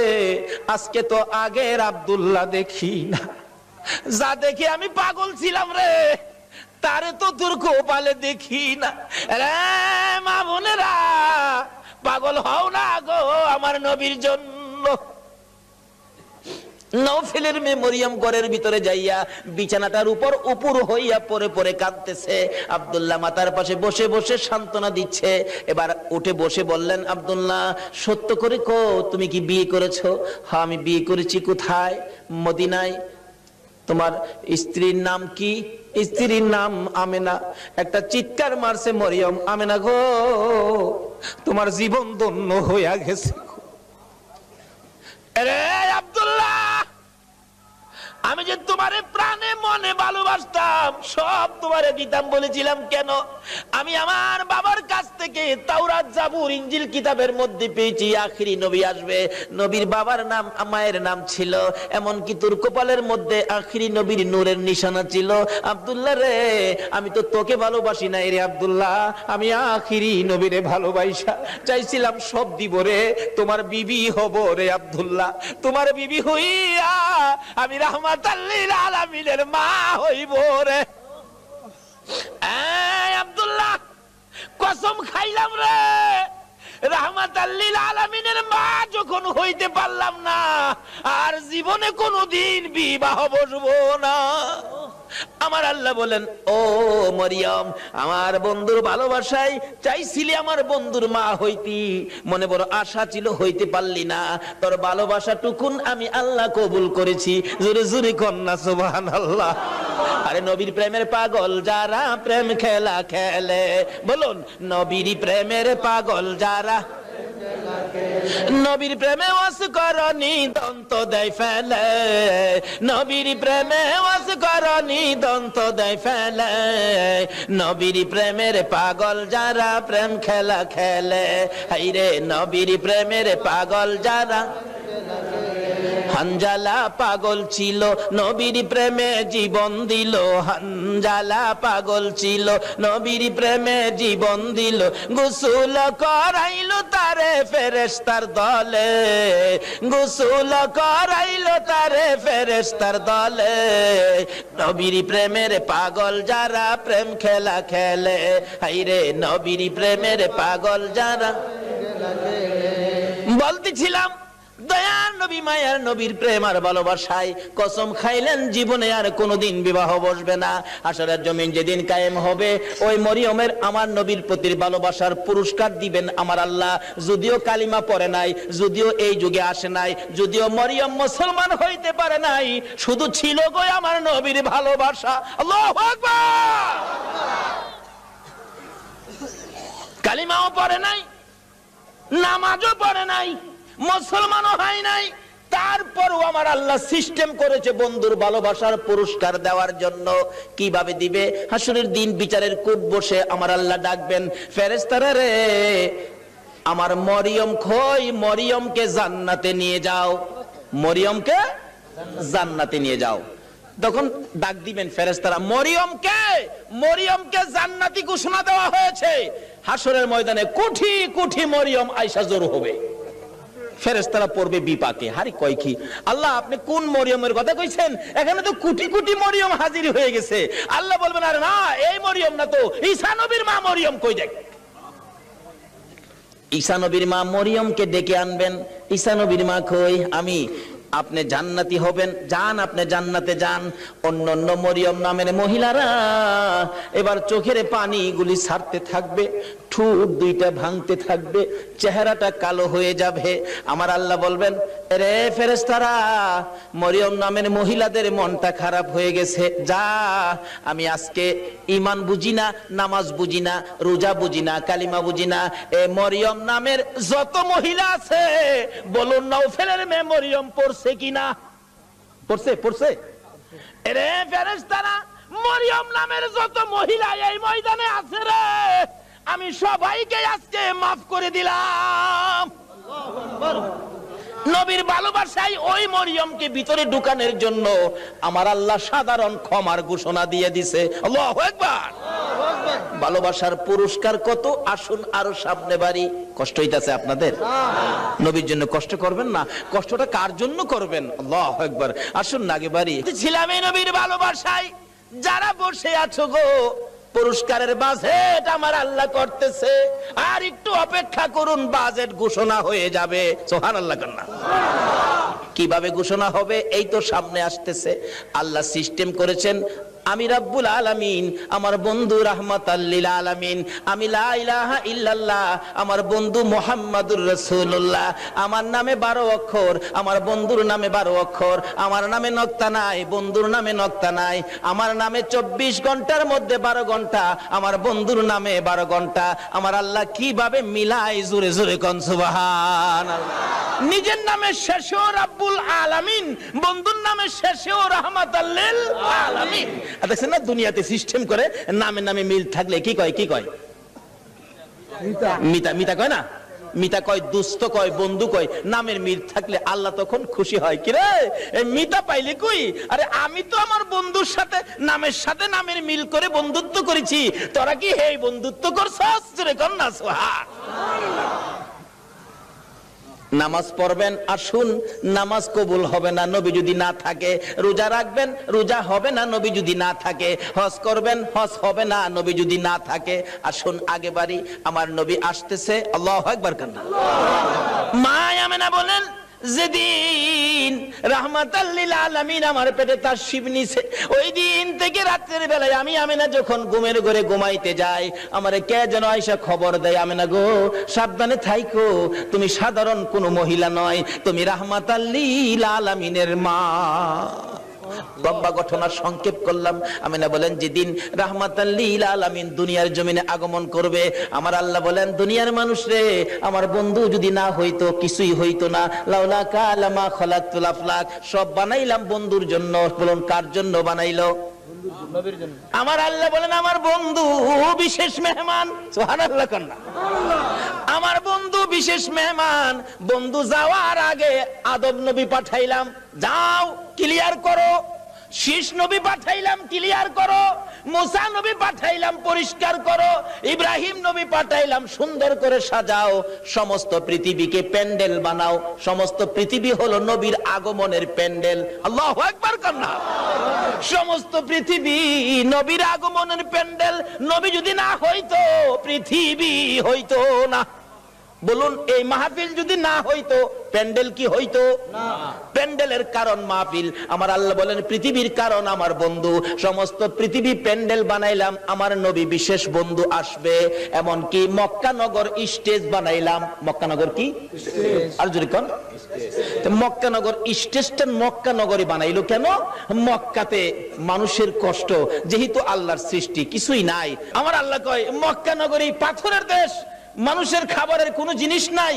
আজকে তো আগের আব্দুল্লাহ দেখি না, যা দেখে আমি পাগল ছিলাম রে, তারে তো তোর কপালে দেখি না। রে মা বোনেরা, পাগল হও না গো আমার নবীর জন্য। নওফেলের মেয়ে মরিয়ম ঘরের ভিতরে যাইয়া বিছানাটার উপর উপর হইয়া পরে পরে কাঁদতেছে। আব্দুল্লাহ মাতার পাশে বসে বসে সান্ত্বনা দিচ্ছে। এবার উঠে বসে বললেন, আব্দুল্লাহ সত্য করে কো, তুমি কি বিয়ে করেছো? হ্যাঁ আমি বিয়ে করেছি। কোথায়? মদিনায়। তোমার স্ত্রীর নাম কি? স্ত্রীর নাম আমেনা। একটা চিৎকার মারছে মরিয়ম, আমেনা গো, তোমার জীবন ধন্য হইয়া গেছে। রে আব্দুল্লাহ, আমি যে তোমারে প্রাণে মনে ভালোবাসতাম, সব তোমারে দিতাম বলেছিলাম কেন? আমি আমার বাবার কাছ থেকে তাওরাত, জাবুর, ইনজিল কিতাবের মধ্যে পেয়েছি আখিরি নবী আসবে। নবীর বাবার নাম, মায়ের নাম ছিল, এমনকি তোর কপালের মধ্যে আখিরি নবীর নূরের নিশানা ছিল। আব্দুল্লাহ রে, আমি তো তোকে ভালোবাসি নাই রে আব্দুল্লাহ, আমি আখিরি নবীরে ভালোবাসা চাইছিলাম, সব দিব রে, তোমার বিবি হব রে আব্দুল্লাহ, তোমার বিবি হইয়া আমি রাহমাতাল লিল আলামিনের মা হইব রে। আব্দুল্লাহ কসম খাইলাম রে, রাহমাতাল লিল আলামিনের মা যখন হইতে পারলাম না, আর জীবনে কোনোদিন বিবাহ বসবো না। আমার আল্লাহ বলেন, ও মরিয়ম, আমার বন্ধুর ভালোবাসায় চাইছিলি আমার বন্ধুর মা হইতি, মনে বড় আশা ছিল, হইতে পারলি না, তোর ভালোবাসা টুকুন আমি আল্লাহ কবুল করেছি। জোরে জোরে কন্যা সুবহানাল্লাহ। আরে নবীর প্রেমের পাগল যারা প্রেম খেলা খেলে, বলুন নবীর প্রেমের পাগল যারা, নবীর প্রেমে ওয়াস করনি দন্ত দেয় ফেলে, নবীর প্রেমে ওয়াস করনি দন্ত দেয় ফেলে, নবীর প্রেমের পাগল যারা প্রেম খেলা খেলে, হাইরে নবীর প্রেমের পাগল যারা। হানজালা পাগল ছিল নবীর প্রেমে জীবন দিল, হানজালা পাগল ছিল নবীর প্রেমে জীবন দিল, গোসল করাইলো তারে ফেরেশতার দলে, গোসল করাইলো তারে ফেরেশতার দলে, নবীর প্রেমের পাগল যারা প্রেম খেলা খেলে, হাইরে নবীর প্রেমের পাগল যারা। বলতেছিলাম দয়ার নবী মায়ার নবীর প্রেম আর ভালোবাসায় কসম খাইলেন জীবনে আর কোনোদিন বিবাহ বসবে না। হাশরের জমিন যেদিন কায়েম হবে, ওই মরিয়মের আমার নবীর প্রতি ভালোবাসার পুরস্কার দিবেন আমার আল্লাহ। যদিও কালিমা পড়ে নাই, যদিও এই যুগে আসে নাই, যদিও মরিয়ম মুসলমান হইতে পারে নাই, শুধু ছিল গো আমার নবীর ভালোবাসা। আল্লাহু আকবার। কালিমাও পড়ে নাই, নামাজও পড়ে নাই, মুসলমানও হয় নাই, তারপরও আমার আল্লাহ সিস্টেম করেছে বন্ধুর ভালোবাসার পুরস্কার দেওয়ার জন্য। কিভাবে দিবে? হাসরের দিন বিচারের কোর্ট বসে আমার আল্লাহ ডাকবেন, ফেরেশতারা রে আমার মরিয়ম কই, মরিয়মকে জান্নাতে নিয়ে যাও, মরিয়মকে জান্নাতে নিয়ে যাও। তখন ডাক দিবেন ফেরেশতারা, মরিয়মকে, মরিয়মকে জান্নাতি ঘোষণা দেওয়া হয়েছে। হাসরের ময়দানে কোটি কোটি মরিয়ম আয়েশা জড়ো হবে, ফেরেশতারা পড়বে বিপাকে, হারি কয় কি আল্লাহ আপনি কোন মরিয়মের কথা কইছেন? এখানে তো কোটি কোটি মরিয়ম হাজির হয়ে গেছে। আল্লাহ বলবেন আরে না, এই মরিয়ম না তো, ঈসা নবীর মা মরিয়ম কই দেখ। ঈসা নবীর মা মরিয়মকে ডেকে আনবেন, ঈসা নবীর মা কই, আমি। আপনি জান্নাতি হবেন, যান আপনি জান্নাতে যান। অন্য মরিয়ম নামের মহিলারা এবার চোখের পানিগুলি ছাড়তে থাকবে, ঠোঁট দুইটা ভাঙতে থাকবে, চেহারাটা কালো হয়ে যাবে। আমার আল্লাহ বলবেন, রে ফেরেশতারা, মরিয়ম নামের মহিলাদের মনটা খারাপ হয়ে গেছে, যা আমি আজকে ঈমান বুঝি না, নামাজ বুঝি না, রোজা বুঝি না, কালিমা বুঝি না, এ মরিয়ম নামের যত মহিলা আছে বলুন নওফেলের মেয়ে মরিয়ম পড়ছে কিনা? পড়ছে, পড়ছে। রে ফেরেশতারা, মরিয়ম নামের যত মহিলা এই ময়দানে আছে রে, আমি সবাইকে আজকে মাফ করে দিলাম। নবীর ভালোবাসায় ওই মরিয়মকে ভিতরে ঢুকানোর জন্য আমার আল্লাহ সাধারণ ক্ষমার ঘোষণা দিয়ে দিছে। আল্লাহু আকবার। ভালোবাসার পুরস্কার কত, আসুন আরো সামনে বাড়ি। কষ্ট হইতাছে আপনাদের? নবীর জন্য কষ্ট করবেন না, কষ্টটা কার জন্য করবেন? আল্লাহু আকবার। আসুন না আগে বাড়ি। ছিলাম এই নবীর ভালোবাসায়, যারা বসে আছো গো পুরস্কারের বাজেট আমার আল্লাহ করতেছে, আর একটু অপেক্ষা করুন, বাজেট ঘোষণা হয়ে যাবে। সুবহানাল্লাহ কন্যা। কিভাবে ঘোষণা হবে? এই তো সামনে আসতেছে। আল্লাহ সিস্টেম করেছেন, আমি রাব্বুল আলামিন, আমার বন্ধু রাহমাতাল লিল আলামিন, আমি লা ইলাহা ইল্লাল্লাহ, আমার বন্ধু মুহাম্মাদুর রাসূলুল্লাহ, আমার নামে 12 অক্ষর, আমার বন্ধুর নামে 12 অক্ষর, আমার নামে নক্তা নাই, বন্ধুর নামে নক্তা নাই, আমার নামে 24 ঘন্টার মধ্যে 12 ঘন্টা, আমার বন্ধুর নামে 12 ঘন্টা। আমার আল্লাহ কিভাবে মিলাই, জোরে জোরে কোন সুবহানাল্লাহ। নিজের নামে শেষেও রাব্বুল আলামিন, বন্ধুর নামে শেষেও রাহমাতাল লিল আলামিন। দেখছেন না দুনিয়াতে সিস্টেম করে, নামে নামে মিল থাকলে কি কয়, কি কয়? মিতা, মিতা কয় না, মিতা কয়, দুস্থ কয়, বন্ধু কয়। নামের মিল থাকলে আল্লাহ তখন খুশি হয়। কি রে মিতা পাইলে কই? আরে আমি তো আমার বন্ধুর সাথে নামের মিল করে বন্ধুত্ব করেছি, তোরা কি এই বন্ধুত্ব করছস? রে কন্যা সুবহানাল্লাহ। নামাজ পড়বেন, আসুন, নামাজ কবুল হবে না নবী যদি না থাকে। রোজা রাখবেন, রোজা হবে না নবী যদি না থাকে। হজ করবেন, হজ হবে না নবী যদি না থাকে। আসুন আগে বাড়ি, আমার নবী আসতেছে। আল্লাহু আকবার কান্না। মা আমেনা বলেন, যেদিন রাহমাতাল লিল আলামিন আমার পেটে তাশরিফ নিছে, ওই দিন থেকে রাতের বেলায় আমি আমেনা যখন ঘুমের ঘরে ঘুমাইতে যাই, আমারে কে যেন আয়েশা খবর দেয়, আমেনা গো সাবধানে থাইকো, তুমি সাধারণ কোনো মহিলা নয়, তুমি রাহমাতাল লিল আলামিনের মা। লম্বা ঘটনা সংক্ষেপ করলাম। আমিনা বলেন, যেদিন রাহমাতাল লিল আলামিন দুনিয়ার জমিনে আগমন করবে, আমার আল্লাহ বলেন, দুনিয়ার মানুষ রে, আমার বন্ধু যদি না হইতো কিছুই হইতো না। লাউলা কালামা খালাকতুল আফলাক, সব বানাইলাম বন্ধুর জন্য। বলুন কার জন্য বানাইলো? আমার আল্লাহ বলেন, আমার বন্ধু বিশেষ মেহমান। সুবহানাল্লাহ কান্না। আমার বন্ধু বিশেষ মেহমান। বন্ধু যাওয়ার আগে আদম নবী পাঠাইলাম, যাও ক্লিয়ার করো। শীষ নবী পাঠাইলাম, ক্লিয়ার করো। মুসা নবী পাঠাইলাম, পরিষ্কার করো। ইব্রাহিম নবী পাঠাইলাম, সুন্দর করে সাজাও। সমস্ত পৃথিবীকে প্যান্ডেল বানাও। সমস্ত পৃথিবী হলো নবীর আগমনের প্যান্ডেল। আল্লাহু আকবার কান্না। সমস্ত পৃথিবী নবীর আগমনের প্যান্ডেল। নবী যদি না হইতো পৃথিবী হইতো না। বলুন, এই মাহফিল যদি না হইতো প্যান্ডেল কি হইতো? না। প্যান্ডেলের কারণ মাহফিল। আমার আল্লাহ বলেন, পৃথিবীর কারণ আমার বন্ধু। সমস্ত পৃথিবী প্যান্ডেল বানাইলাম, আমার নবী বিশেষ বন্ধু আসবে। এমন কি মক্কা নগর স্টেজ বানাইলাম। মক্কা নগর কি? আর যদি কোন মক্কা নগর স্টেজটা মক্কা নগরী বানাইলো কেন? মক্কাতে মানুষের কষ্ট, যেহেতু আল্লাহর সৃষ্টি কিছুই নাই। আমার আল্লাহ কয়, মক্কা নগরী পাথরের দেশ, মানুষের খাবারের কোনো জিনিস নাই,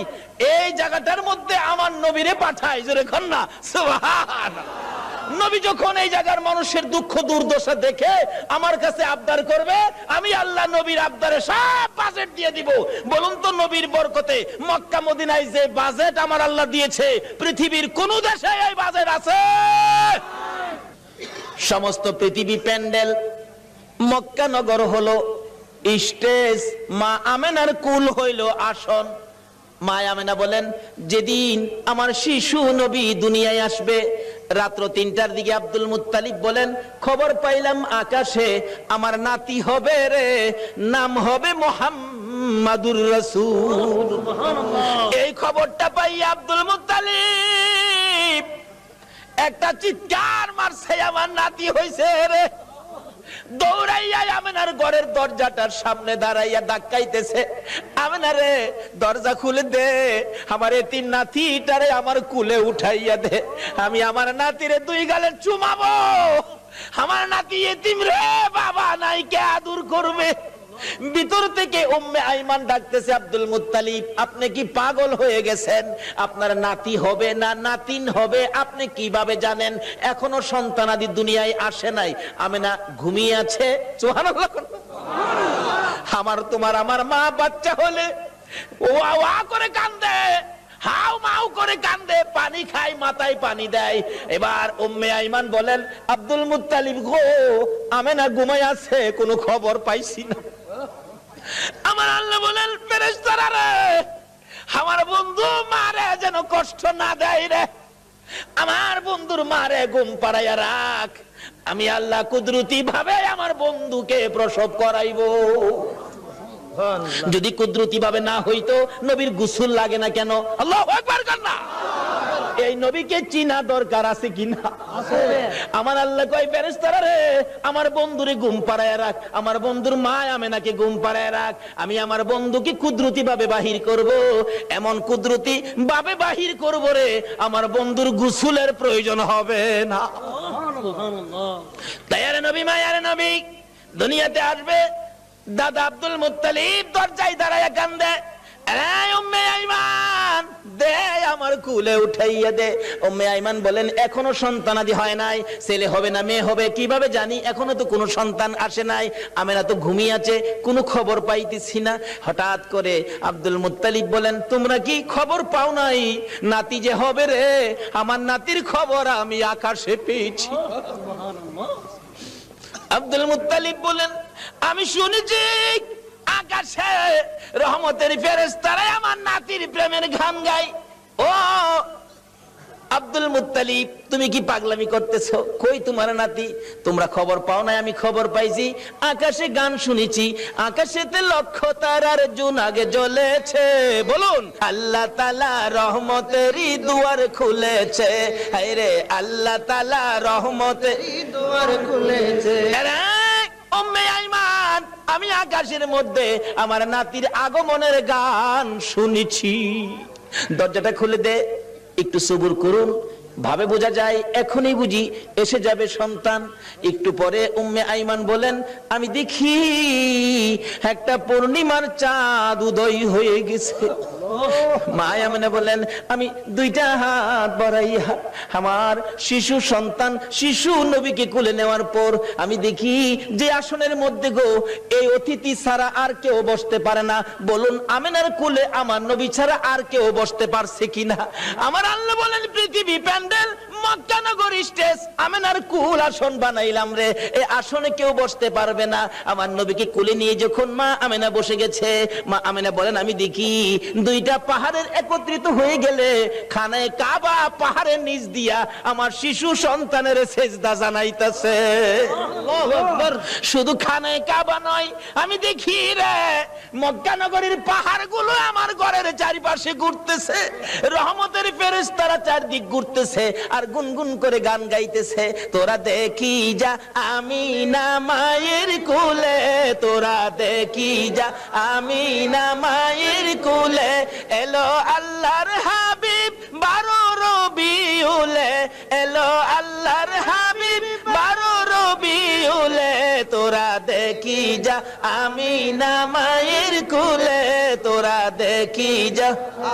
এই জায়গাটার মধ্যে আমার নবীরে পাঠায়। জোরে কন্যা সুবহানাল্লাহ। নবী যখন এই জায়গার মানুষের দুঃখ দুর্দশা দেখে আমার কাছে আবদার করবে, আমি আল্লাহ নবীর আবদারে সব বাজেট দিয়ে দিব। বলুন তো, নবীর বরকতে মক্কা মদিনায় যে বাজেট আমার আল্লাহ দিয়েছে, পৃথিবীর কোন দেশে এই বাজেট আছে? সমস্ত পৃথিবী প্যান্ডেল, মক্কা নগর হলো স্টেজ, মা আমেনার কুল হইল আসন। মা আমেনা বলেন, যেদিন আমার শিশু নবী দুনিয়ায় আসবে, রাত্র 3টার দিকে আব্দুল মুত্তালিব বলেন, খবর পাইলাম আকাশে আমার নাতি হবে রে, নাম হবে মুহাম্মাদুর রাসূল। এই খবরটা পাই আব্দুল মুত্তালিব একটা চিৎকার মারছে, আমার নাতি হইছে রে। দৌড়াইয়া আমেনার ঘরের দরজাটার সামনে দাঁড়াইয়া ধাক্কাইতেছে, আমেনা রে দরজা খুলে দে, আমার এতিম নাতিটারে আমার কুলে উঠাইয়া দে, আমি আমার নাতিরে 2 গালে চুমাবো। আমার নাতি এতিম রে, বাবা নাই, কে আদর করবে? ভিতর থেকে উম্মে আইমান ডাকতেছে, আব্দুল মুত্তালিব আপনি কি পাগল হয়ে গেছেন? আপনার নাতি হবে না নাতিন হবে আপনি কিভাবে জানেন? এখনো সন্তানাদি দুনিয়ায় আসে নাই। আমেনা ঘুমিয়ে আছে। সুবহানাল্লাহ। আমার তোমার আমার মা বাচ্চা হলে ওয়া ওয়া করে কান্দে, হাউ মাউ করে কান্দে, পানি খায়, মাথায় পানি দেয়। এবার উম্মে আইমান বলেন, আব্দুল মুত্তালিব গো, আমেনা ঘুমায় আছে, কোনো খবর পাইছি না। আমার আল্লাহ বলেন, ফেরেশতারা রে, আমার বন্ধু মারে যেন কষ্ট না দেয় রে, আমার বন্ধুর মারে ঘুম পাড়াইয়া রাখ, আমি আল্লাহ কুদরতি ভাবে আমার বন্ধুকে প্রসব করাইবো। যদি কুদরতি ভাবে না হইতো নবীর গোসল লাগে না কেন? আল্লাহু আকবার কান্না। এই নবীকে চিনা দরকার আছে কিনা? আছে। আমার আল্লাহ কয়, ফেরেশতারা রে, আমার বন্ধুরে ঘুম পাড়ায় রাখ, আমার বন্ধুর মা আমেনাকে ঘুম পাড়ায় রাখ, আমি আমার বন্ধুকে কুদরতি ভাবে বাহির করব। এমন কুদরতি ভাবে বাহির করব রে, আমার বন্ধুর গোসলের প্রয়োজন হবে না। সুবহানাল্লাহ। তাইয়ারে নবী, মায়ারে নবী দুনিয়াতে আসবে। দাদা আব্দুল মুত্তালিব দরজায় দাঁড়ায়া কান্দে, উম্মে আইমান দে আমার কুলে উঠাইয়া দে। উম্মে আইমান বলেন, এখনো সন্তানাদি হয় নাই, ছেলে হবে না মেয়ে হবে কিভাবে জানি, এখনো তো কোনো সন্তান আসে নাই, আমেনা তো ঘুমিয়ে আছে, কোনো খবর পাইতেছি না। হঠাৎ করে আব্দুল মুত্তালিব বলেন, তোমরা কি খবর পাও নাই নাতি যে হবে রে? আমার নাতির খবর আমি আকাশে পেয়েছি। আব্দুল মুত্তালিব বলেন, আমি শুনেছি আকাশে রহমতের ফেরেশতারা আমার নাতির প্রেমের গান গায়। ও আব্দুল মুত্তালিব, তুমি কি পাগলামি করতেছো? কই তোমার নাতি? তোমরা খবর পাও না? আমি খবর পাইছি, আকাশে গান শুনেছি, আকাশেতে লক্ষ তারার জোনাগে জ্বলেছে। বলুন, আল্লাহ তাআলা রহমতেরই দুয়ার খুলেছে। হায়রে আল্লাহ তাআলা রহমতেরই দুয়ার খুলেছে। উম্মে আইমান, আমি আকাশের মধ্যে আমার নাতির আগমনের গান শুনেছি। দরজাটা খুলে দে, একটু সবুর করুন, ভাবে বোঝা যায় এখনই বুঝি এসে যাবে সন্তান। একটু পরে উম্মে আইমান বলেন, আমি দেখি একটা পূর্ণিমার চাঁদ উদয় হয়ে গেছে। মা আমেনা বলেন, আমি দুইটা হাত বাড়াইয়া আমার শিশু সন্তান শিশু নবীকে কোলে নেওয়ার পর আমি দেখি যে আসনের মধ্যে গো এই অতিথি ছাড়া আর কেউ বসতে পারে না। বলুন, আমেনার কোলে আমার নবী ছাড়া আর কেউ বসতে পারছে কিনা? আমার আল্লাহ বলেন, পৃথিবী প্যান্ডেল, মক্কা নগর স্টেজ, আমেনার কুল আসন বানাইলাম রে, এই আসনে কেউ বসতে পারবে না। আমার নবীকে কোলে নিয়ে যখন মা আমেনা বসে গেছে, মা আমেনা বলেন, আমি দেখি দুইটা পাহাড়ের একত্রিত হয়ে গেলে খানায়ে কাবা পাহাড়ের নিচ দিয়া আমার শিশু সন্তানের সেজদা জানাইতেছে। আল্লাহু আকবার। শুধু খানায়ে কাবা নয়, আমি দেখি রে মক্কা নগরীর পাহাড়গুলো আমার ঘরের চারিপাশে ঘুরতেছে, রহমতের ফেরেশতারা চারদিক ঘুরতেছে আর গুনগুন করে গান গাইতেছে। তোরা দেখি যা আমিনা মায়ের কোলে, তোরা দেখি যা আমিনা মায়ের কোলে, এলো আল্লাহর হাবিব 12 রবিউলে, এলো আল্লাহর হাবিব 12 রবিউলে, তোরা দেখি যা আমিনা মায়ের কোলে, তোরা দেখি যা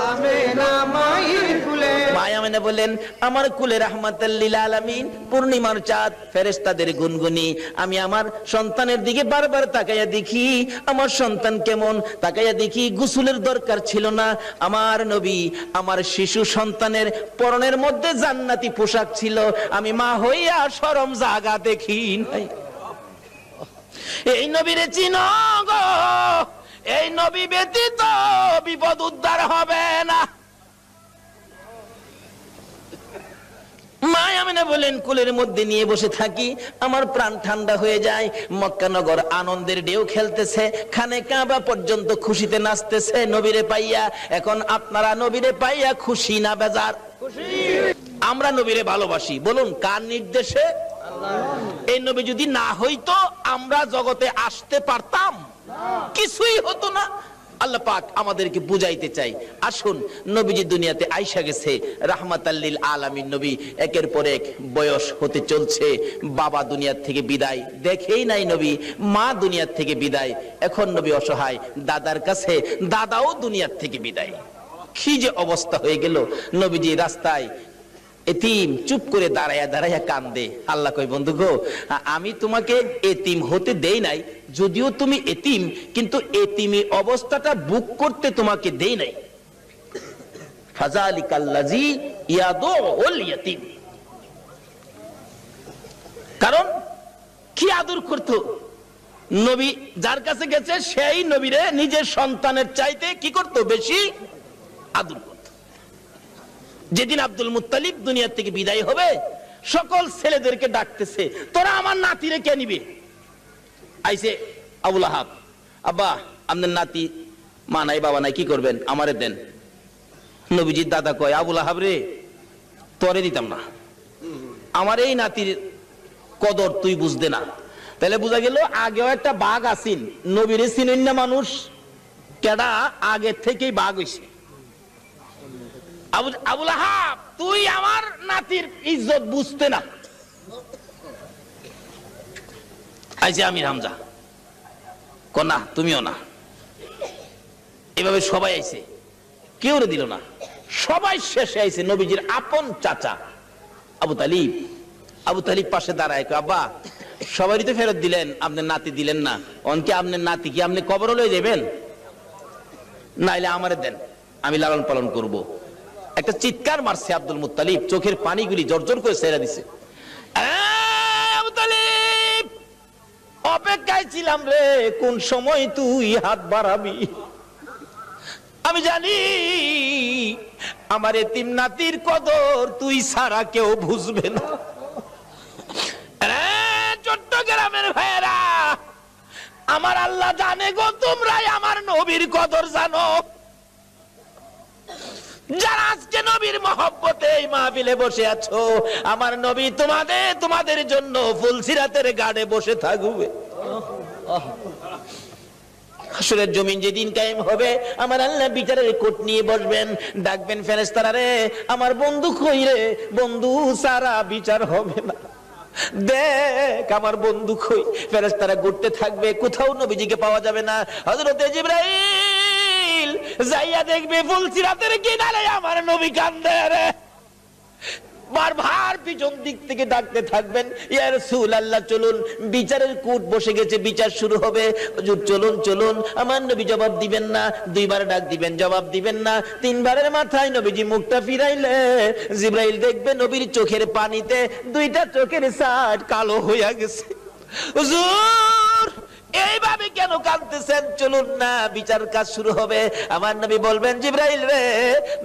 আমিনা মায়ের কোলে। মা আমিনা বলেন, আমার কোলে রাহমাতাল লিল আলামিন পূর্ণিমার চাঁদ, ফেরেশতাদের গুনগুনি। আমি আমার সন্তানের দিকে বারবার তাকাইয়া দেখি আমার সন্তান কেমন, তাকাইয়া দেখি গোসলের দরকার ছিল না। আমার নবী আমার শিশু সন্তানের পরনের মধ্যে জান্নাতি পোশাক ছিল। আমি মা হইয়া শরম জাগা দেখি নাই। এই নবীরে চিনো গো, এই নবী ব্যতীত বিপদ উদ্ধার হবে না। মা আমিনা বলেন, কোলের মধ্যে নিয়ে বসে থাকি, আমার প্রাণ ঠান্ডা হয়ে যায়। মক্কা নগর আনন্দের ঢেউ খেলতেছে, খানে কাবা পর্যন্ত খুশিতে নাচতেছে নবীরে পাইয়া। এখন আপনারা নবীরে পাইয়া খুশি না বেজার? আমরা নবীরে ভালোবাসি। বলুন, কার নির্দেশে? এই নবী যদি না হইতো আমরা জগতে আসতে পারতাম? কিছুই হতো না। আল্লাহ পাক আমাদেরকে বুঝাইতে চাই, আসুন নবীজি দুনিয়াতে আইসা গেছে রাহমাতাল লিল আলামিন নবী, একের পর এক বয়স হতে চলছে। বাবা দুনিয়ার থেকে বিদায়, দেখেই নাই নবী, মা দুনিয়ার থেকে বিদায়, এখন নবী অসহায়, দাদার কাছে, দাদাও দুনিয়ার থেকে বিদায়। কি যে অবস্থা হয়ে গেল। নবীজি রাস্তায় এতিম চুপ করে দাঁড়াইয়া দাঁড়াইয়া কান্দে। আল্লাহ কই, বন্ধু গো, আমি তোমাকে এতিম হতে দেই নাই, যদিও তুমি এতিম, কিন্তু এতিমি অবস্থাটা বুক করতে তোমাকে দেই নাই। ফাযালিকাল্লাযী ইয়াদুল ইয়াতীম। কারণ কি আদর করত নবী, যার কাছে গেছে সেই নবীরে নিজের সন্তানের চাইতে কি করত? বেশি আদর করত। যেদিন আব্দুল মুত্তালিব দুনিয়া থেকে বিদায় হবে, সকল ছেলেদেরকে ডাকতেছে, তোরা আমার নাতিরে কে নিবে? আইসে আবু লাহাব, আব্বা আপনার নাতি, মা নাই বাবা নাই, কি করবেন? আমারে দেন। নবীজির দাদা কয়, আবু লাহাব রে, তোরে দিতাম না, আমার এই নাতির কদর তুই বুঝতে না। তাহলে বোঝা গেল আগেও একটা বাঘ আসিন, নবীরে চিনেন না মানুষ, কেডা আগে থেকেই বাঘ হইছে। আবু লাহাব, তুই আমার নাতির ইজ্জত বুঝতে না। আইছে আমির হামজা, কনা তুমিও না। এভাবে সবাই আইছে, কেউ দিল না, সবাই শেষে আইছে নবীজির আপন চাচা আবু তালিব। আবু তালিব পাশে দাঁড়ায়, আব্বা সবারই তো ফেরত দিলেন, আপনার নাতি দিলেন না, অনকে আপনার নাতি কি আপনি কবর লয়ে যাবেন? নাইলে আমারে দেন, আমি লালন পালন করব। একটা চিৎকার মারছে আব্দুল মুত্তালিব, চোখের পানিগুলি জর্জর করে ছেড়ে দিছে। আবু তালিব, অপেক্ষায় ছিলাম রে, কোন সময় তুই হাত বাড়াবি। আমি জানি আমার এতিম নাতির কদর তুই ছাড়া কেউ বুঝবে না। চট্টগ্রামের ভাইয়েরা, আমার আল্লাহ জানে গো, তোমরাই আমার নবীর কদর জানো। যারা আজকে নবীর মহব্বতে এই মাহফিলে বসে আছো, আমার নবী তোমাদের জন্য ফুলসিরাতের গাড়ে বসে থাকবে। হাসরের জমিন যেদিন কায়েম হবে, আমার আল্লাহ বিচারের কোট নিয়ে বসবেন, ডাকবেন ফেরেশতারা, রে আমার বন্ধু কই রে, বন্ধু সারা বিচার হবে না, দেখ আমার বন্ধু কই। ফেরেশতারা ঘুরতে থাকবে, কোথাও নবীজিকে পাওয়া যাবে না। হযরতে জিবরাইল যাইয়া দেখবে ফুলসিরাতের কিনারে আমার নবী কান্দে রে। বারবার পিছন দিক থেকে ডাকতে থাকবেন, ইয়া রাসূলুল্লাহ চলুন, বিচারের কোট বসে গেছে, বিচার শুরু হবে, হুজুর চলুন চলুন। আমার নবী জবাব দিবেন না, দুইবার ডাক দিবেন, জবাব দিবেন না, তিনবারের মাথায় নবীজি মুখটা ফিরাইলে জিবরাইল দেখবে নবীর চোখের পানিতে দুইটা চোখের সাইড কালো হইয়া গেছে। হুজুর এইভাবে কেন কাঁদতেছেন, চলুন না, বিচার কাজ শুরু হবে। আমার নবী বলবেন, জিবরাইল রে,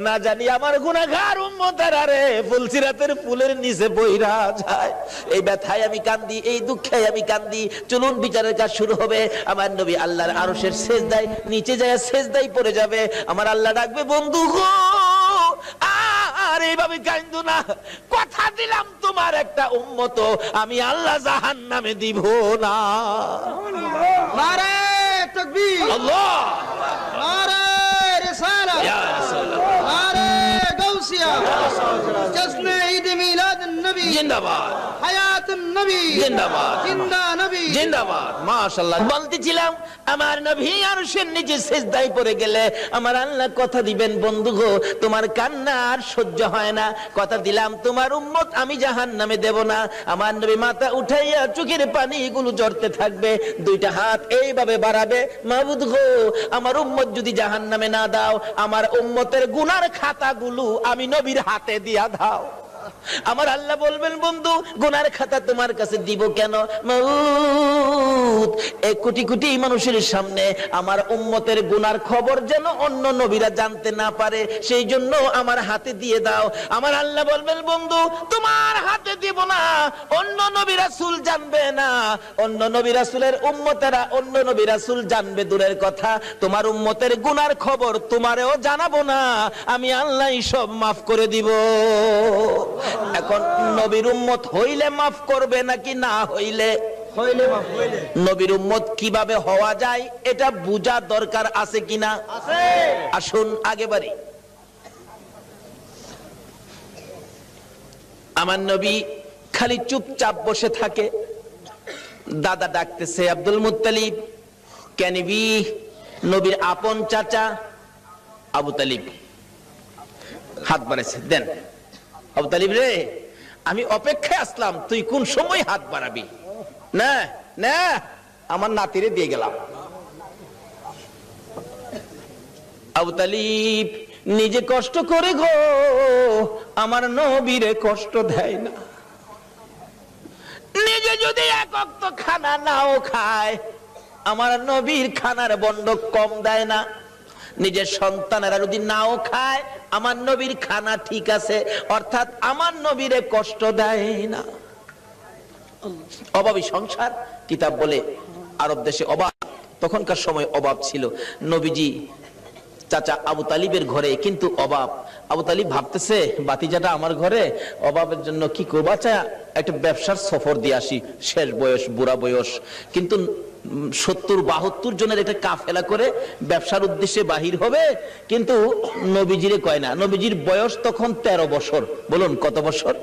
না জানি আমার গুনাহগার উম্মতেরা রে ফুলসিরাতের ফুলের নিচে বইরা যায়, এই ব্যথায় আমি কান্দি, এই দুঃখে আমি কান্দি, চলুন বিচারের কাজ শুরু হবে। আমার নবী আল্লাহর আরশের সেজদায় নিচে যায়, সেজদায় পড়ে যাবে। আমার আল্লাহ ডাকবে, বন্ধু গো আর এইভাবে কান্দো না, কথা দিলাম তোমার একটা উম্মত আমি আল্লাহ জাহান্নামে দিব না। নারে তাকবীর, আল্লাহ, নারে রিসালাত, ইয়া রাসূলুল্লাহ, নারে গাউসিয়া, জশ্নে ঈদ মিলাদ নবী জিন্দাবাদ, হায়াতুন নবী জিন্দাবাদ, জিন্দা নবী জিন্দাবাদ। মাশাআল্লাহ। বলতেছিলাম, আমার নবী আরশের নিচে সিজদায় পড়ে গেলে আমার আল্লাহ কথা দিবেন, বন্ধু গো তোমার কান্না আর সহ্য হয় না, কথা দিলাম তোমার উম্মত আমি জাহান্নামে দেব না। আমার নবী মাথা উঠাইয়া চোখের পানিগুলো ঝরতে থাকবে, দুইটা হাত এইভাবে বাড়াবে, মাবুদ গো আমার উম্মত যদি জাহান্নামে না দাও, আমার উম্মতের গুনার খাতাগুলো আমি নবীর হাতে দিয়া দাও। আমার আল্লাহ বলবেন, বন্ধু গুনার খাতা তোমার কাছে দিব কেন? মাউত এক কোটি কোটি মানুষের সামনে আমার উম্মতের গুনার খবর যেন অন্য নবীরা জানতে না পারে, সেই জন্য আমার হাতে দিয়ে দাও। আমার আল্লাহ বলবেন, বন্ধু তোমার হাতে দিব না, অন্য নবী রাসূল জানবে না, অন্য নবী রাসূলের উম্মতেরা অন্য নবী রাসূল জানবে দূরের কথা, তোমার উম্মতের গুনার খবর তোমারেও জানাবো না, আমি আল্লাহ সব মাফ করে দিব। এখন নবীর উম্মত হইলে মাফ করবে নাকি না হইলে? হইলে মাফ হইলে। নবীর উম্মত কিভাবে হওয়া যায় এটা বুঝা দরকার আছে কিনা? আছে। আসুন আগে বাড়ি। আমার নবী খালি চুপচাপ বসে থাকে, দাদা ডাকতেছে, আব্দুল মুত্তালিব ক্যানিবি, নবীর আপন চাচা আবু তালিব হাত বাড়াইছে, দেন আবু তালিব রে, আমি অপেক্ষায় আসলাম, তুই কোন সময় হাত বাড়াবি? না না, আমার নাতিরে দিয়ে গেলাম। আবু তালিব নিজে কষ্ট করে গো আমার নবীরে কষ্ট দেয় না, নিজে যদি এক ওয়াক্ত খানা নাও খায় আমার নবীর খানার বন্ড কম দেয় না, নিজের সন্তানেরা যদি নাও খায় আমার নবীর খানা ঠিক আছে, অর্থাৎ আমার নবীরে কষ্ট দেয় না। অভাবী সংসার, কিতাব বলে আরব দেশে অভাব, তখনকার সময় অভাব ছিল। নবীজি চাচা আবু তালিবের ঘরে কিন্তু অভাব। আবু তালিব ভাবতেছে, বাতিজাটা আমার ঘরে, অভাবের জন্য কি করবো, আচ্ছা একটা ব্যবসার সফর দিয়ে আসি, শেষ বয়স, বুড়া বয়স, কিন্তু 70-72 জনের একটা কাফেলা করে ব্যবসার উদ্দেশ্যে বাহির হবে, কিন্তু নবীজিরে কয় না। নবীজির বয়স তখন 13 বছর। বলুন কত বছর?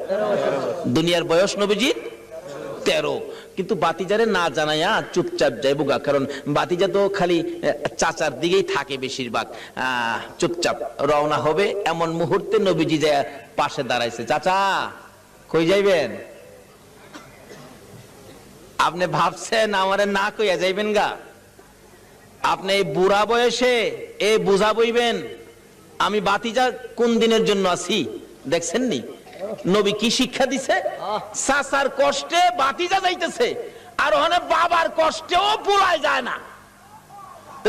দুনিয়ার বয়স নবীজির 13, কিন্তু বাতিজারে না জানাইয়া চুপচাপ যাইব গা, কারণ বাতিজা তো খালি চাচার দিকেই থাকে বেশিরভাগ, চুপচাপ রওনা হবে। এমন মুহূর্তে নবীজি যায় পাশে দাঁড়াইছে, চাচা কই যাইবেন? আপনি ভাবছেন আমারে না কইয়া যাইবেন গা? আপনি এই বুড়া বয়সে এই বুঝা বইবেন আমি বাতিজা কোন দিনের জন্য আছি? দেখছেন নি নবী কি শিক্ষা দিছে? চাচার কষ্টে বাতিজা যাইতেছে, আর ওখানে বাবার কষ্টেও পুরাই যায় না।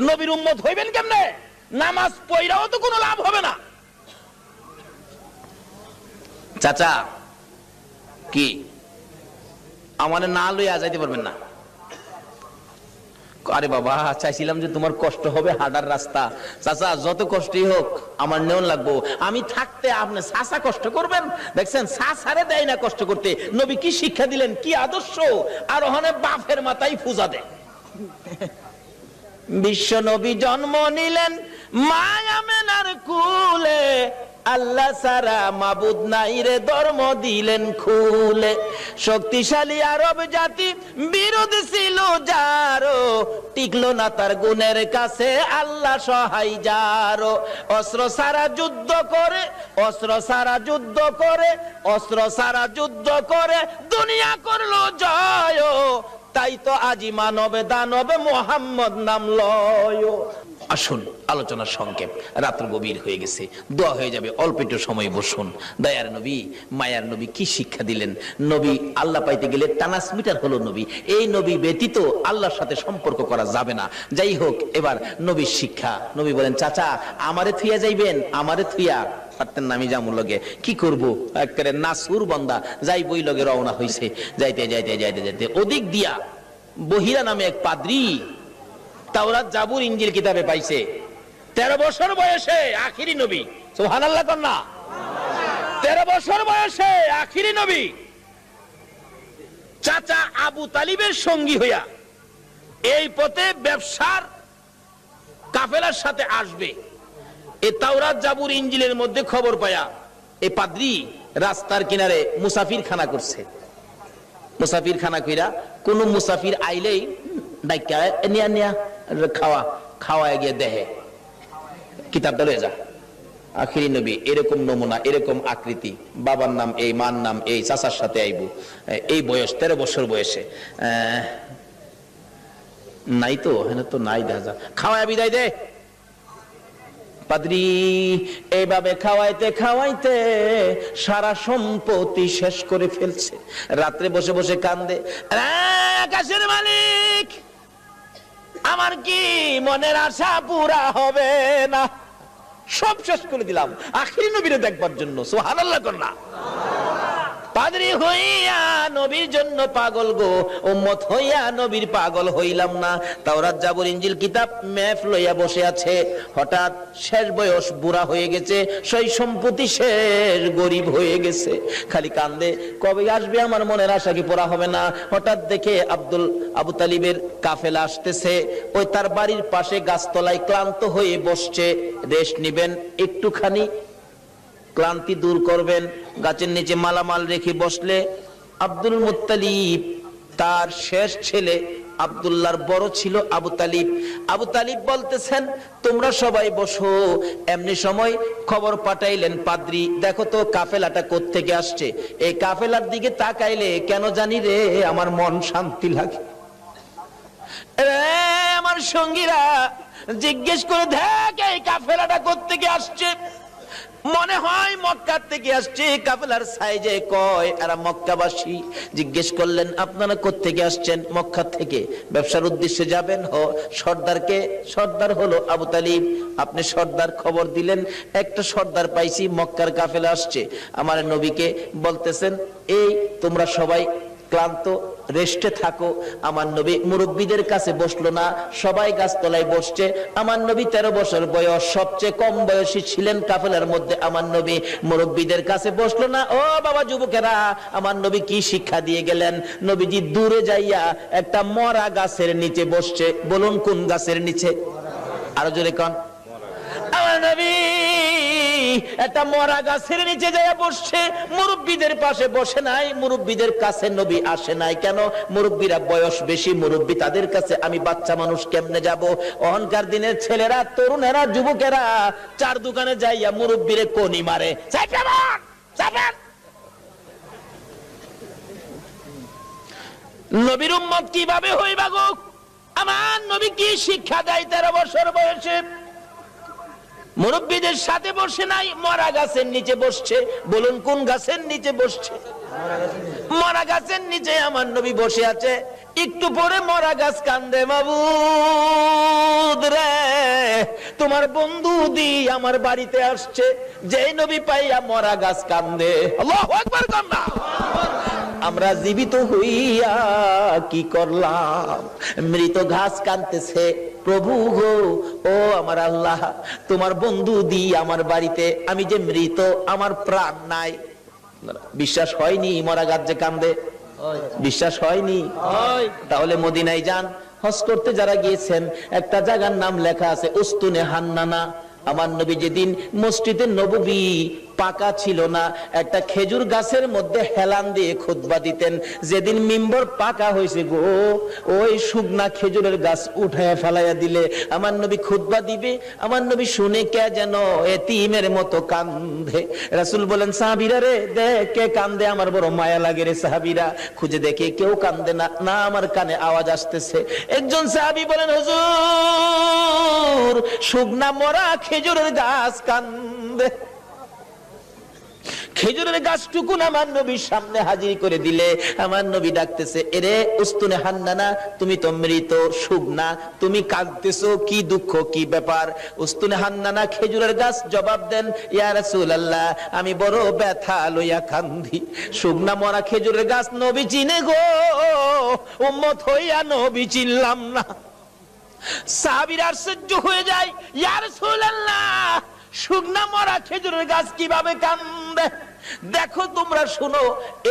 নবীর উম্মত হইবেন কেমনে? নামাজ পড়াও তো কোনো লাভ হবে না। চাচা কি আমার না লইয়া যাইতে পারবেন না? আরে বাবা, চাইছিলাম যে তোমার কষ্ট হবে হাঁটার রাস্তা। চাচা যত কষ্টই হোক আমার নেওন লাগবো, আমি থাকতে আপনি চাচা কষ্ট করবেন? দেখছেন চাচারে দেয় না কষ্ট করতে। নবী কি শিক্ষা দিলেন, কি আদর্শ! আর ওখানে বাপের মাথায় পূজা দেয়। বিশ্ব নবী জন্ম নিলেন মায়া মেনার কুলে, আল্লাহ সারা মাবুদ নাই রে ধর্ম দিলেন খুলে। শক্তিশালী আরব জাতি বিরোধ ছিল যারো, টিকলো না তার গুণের কাছে আল্লাহ সহায় যারো। অস্ত্র সারা যুদ্ধ করে, অস্ত্র সারা যুদ্ধ করে, অস্ত্র সারা যুদ্ধ করে দুনিয়া করলো জয়। তাই তো আজি মানবে দানবে মোহাম্মদ নাম লয়। আসুন আলোচনার সংক্ষেপ, রাত্র গভীর হয়ে গেছে, দোয়া হয়ে যাবে, অল্প একটু সময় বসুন। দয়ার নবী মায়ার নবী কি শিক্ষা দিলেন! নবী আল্লাহ পাইতে গেলে ট্রান্সমিটার হলো নবী। এই নবী ব্যতীত আল্লাহর সাথে সম্পর্ক করা যাবে না। যাই হোক, এবার নবীর শিক্ষা। নবী বলেন, চাচা আমারে থুইয়া যাইবেন? আমারে থুইয়া পারতেন না, আমি যামু লগে, কি করবো? একেবারে নাসুর বান্দা যাই বই লগে রওনা হইছে। যাইতে যাইতে যাইতে যাইতে ওদিক দিয়া বহিরা নামে এক পাদ্রী তাওরাত জাবুর ইনজিল কিতাবে পাইছে। 13 বছর বয়সে আখিরি নবী, সুবহানাল্লাহ কন্যা। 13 বছর বয়সে আখিরি নবী চাচা আবু তালিবের সঙ্গী হইয়া এই পথে ব্যবসার কাফেলার সাথে আসবে। এই তাওরাত জাবুর ইনজিলের মধ্যে খবর পায়া এই পাদ্রী রাস্তার কিনারে মুসাফির খানা করছে। মুসাফির খানা কইরা কোন মুসাফির আইলেই ডাইকা নিয়া নিয়া খাওয়া খাওয়া গিয়ে দেহে কিতাবটা লয়ে যা। আখিরি নবী এরকম নমুনা, এরকম আকৃতি, বাবার নাম এই, মার নাম এই, চাচার সাথে আইবো, এই বয়স 13 বছর বয়সে। নাই তো, হ্যাঁ তো নাই, দেখা যা, খাওয়া বিদায় দে। পাদ্রী এইভাবে খাওয়াইতে খাওয়াইতে সারা সম্পত্তি শেষ করে ফেলছে। রাত্রে বসে বসে কান্দে, আকাশের মালিক আমার কি মনের আশা পুরা হবে না? সব শেষ করে দিলাম আখিরি নবীরে দেখবার জন্য। সুবহানাল্লাহ কন্যা। পাদ্রী হইয়া নবীর জন্য পাগল গো, উম্মত হইয়া নবীর পাগল হইলাম না। তাওরাত জাবুর ইনজিল কিতাব মেফ লইয়া বসে আছে। হঠাৎ শেষ বয়স, বুড়া হয়ে গেছে, সই সম্পত্তি শেষ, গরিব হয়ে গেছে, খালি কান্দে, কবে আসবে আমার মনের আশা কি পুরা হবে না? হঠাৎ দেখে আবু তালিবের কাফেলা আসতেছে। ওই তার বাড়ির পাশে গাছতলায় ক্লান্ত হয়ে বসছে, রেস্ট নিবেন, একটুখানি ক্লান্তি দূর করবেন, গাছের নিচে মালামাল রেখে বসলে আব্দুল মুত্তালিব তার শেষ ছেলে আব্দুল্লাহর বড় ছিল আবু তালিব। আবু তালিব বলতেছেন, তোমরা সবাই বসো। এমনি সময় খবর পাঠাইলেন, পাদ্রী দেখো তো কাফেলাটা কোত্থেকে আসছে। এই কাফেলার দিকে তাকাইলে কেন জানি রে আমার মন শান্তি লাগে। আমার সঙ্গীরা জিজ্ঞেস করে দেখ এই কাফেলাটা কোত্থেকে আসছে। মনে হয় মক্কার থেকে আসছে। কাফেলার সাইজে কয় এরা মক্কাবাসী। জিজ্ঞেস করলেন, আপনারা কোত্থেকে আসছেন? মক্কা থেকে। ব্যবসার উদ্দেশ্যে যাবেন? সর্দারকে? সর্দার হলো আবু তালিব। আপনি সর্দার, খবর দিলেন একটা সর্দার পাইছি, মক্কার কাফেলা আসছে। আমার নবীকে বলতেছেন, এই তোমরা সবাই ক্লান্ত, রেস্টে থাকো। আমার নবী মুরব্বীদের কাছে বসলো না, সবাই গাছতলায় বসছে। আমার নবী 13 বছর বয়স, সবচেয়ে কম বয়সী ছিলেন কাফেলার মধ্যে। আমার নবী মুরব্বীদের কাছে বসলো না। ও বাবা যুবকেরা, আমার নবী কি শিক্ষা দিয়ে গেলেন? নবীজি দূরে যাইয়া একটা মরা গাছের নিচে বসছে। বলুন কোন গাছের নিচে? আরো জোরে কোন? আমার নবী একটা মরা গাছের নিচে যাইয়া বসছে। মুরব্বীদের পাশে বসে নাই, মুরব্বীদের কাছে নবী আসে নাই। কেন? মুরব্বীরা বয়স বেশি, মুরব্বী তাদের কাছে, আমি বাচ্চা মানুষ কেমনে যাব? অহংকার দিনের ছেলেরা, তরুণেরা, যুবকেরা চার দোকানে যাইয়া মুরব্বীরে কোনি মারে। নবীর উম্মত কিভাবে হইবা গো? আমার নবী কি শিক্ষা দেয় 13 বছর বয়সে? মুরব্বীদের সাথে বসে নাই, মরা গাছের নিচে বসছে। বলুন কোন গাছের নিচে বসছে? মরা গাছের নিচে আমার নবী বসে আছে। একটু পরে মরা গাছ কান্দে, মাবুদ রে তোমার বন্ধু দি আমার বাড়িতে আসছে, যে নবী পাইয়া মরা গাছ কান্দে। আল্লাহু আকবার কান্না। আমরা জীবিত হইয়া কি করলাম? মৃত ঘাস কাঁদতেছে, প্রভু গো, ও আমার আল্লাহ, তোমার বন্ধু দি আমার বাড়িতে, আমি যে মৃত, আমার প্রাণ নাই। বিশ্বাস হয়নি মরা গাছ যে কান্দে? বিশ্বাস হয়নি? তাহলে মদিনায় যান, হজ করতে যারা গিয়েছেন, একটা জায়গার নাম লেখা আছে উস্তুনে হান্নানা। আমার নবী যেদিন মসজিদে নববী পাকা ছিল না, একটা খেজুর গাছের মধ্যে হেলান দিয়ে খুতবা দিতেন। যেদিন মিম্বর পাকা হয়েছে গো, ওই শুকনা খেজুরের গাছ উঠায় ফেলাইয়া দিলে আমার নবী খুতবা দিবে। আমার নবী শুনে কে যেন এতিমের মতো কান্দে। রাসূল বলেন, সাহাবীরা রে, দেখ কে কান্দে, আমার বড় মায়া লাগে রে। সাহাবীরা খুঁজে দেখে কেউ কান্দে না, না আমার কানে আওয়াজ আসতেছে। একজন সাহাবী বলেন, হুজুর, শুকনা মরা খেজুরের গাছ কান্দে। খেজুরের গাছটুকুন আমার নবীর সামনে হাজির করে দিলে আমার নবী ডাকতেছে, এরে উস্তুনে হান্নানা, তুমি তো মৃত, শুকনা, তুমি কাঁদতেছো, কি দুঃখ, কি ব্যাপার? উস্তুনে হান্নানা খেজুরের গাছ জবাব দেন, ইয়া রাসূলুল্লাহ, আমি বড় ব্যথা লইয়া কান্দি। শুকনা মরা খেজুরের গাছ নবী চিনে গো, উম্মত হইয়া নবী চিনলাম না। সাহাবীরা আশ্চর্য হয়ে যায়, ইয়া রাসূলুল্লাহ, শুকনা মরা খেজুরের গাছ কিভাবে কান্দে? দেখো তোমরা শুনো,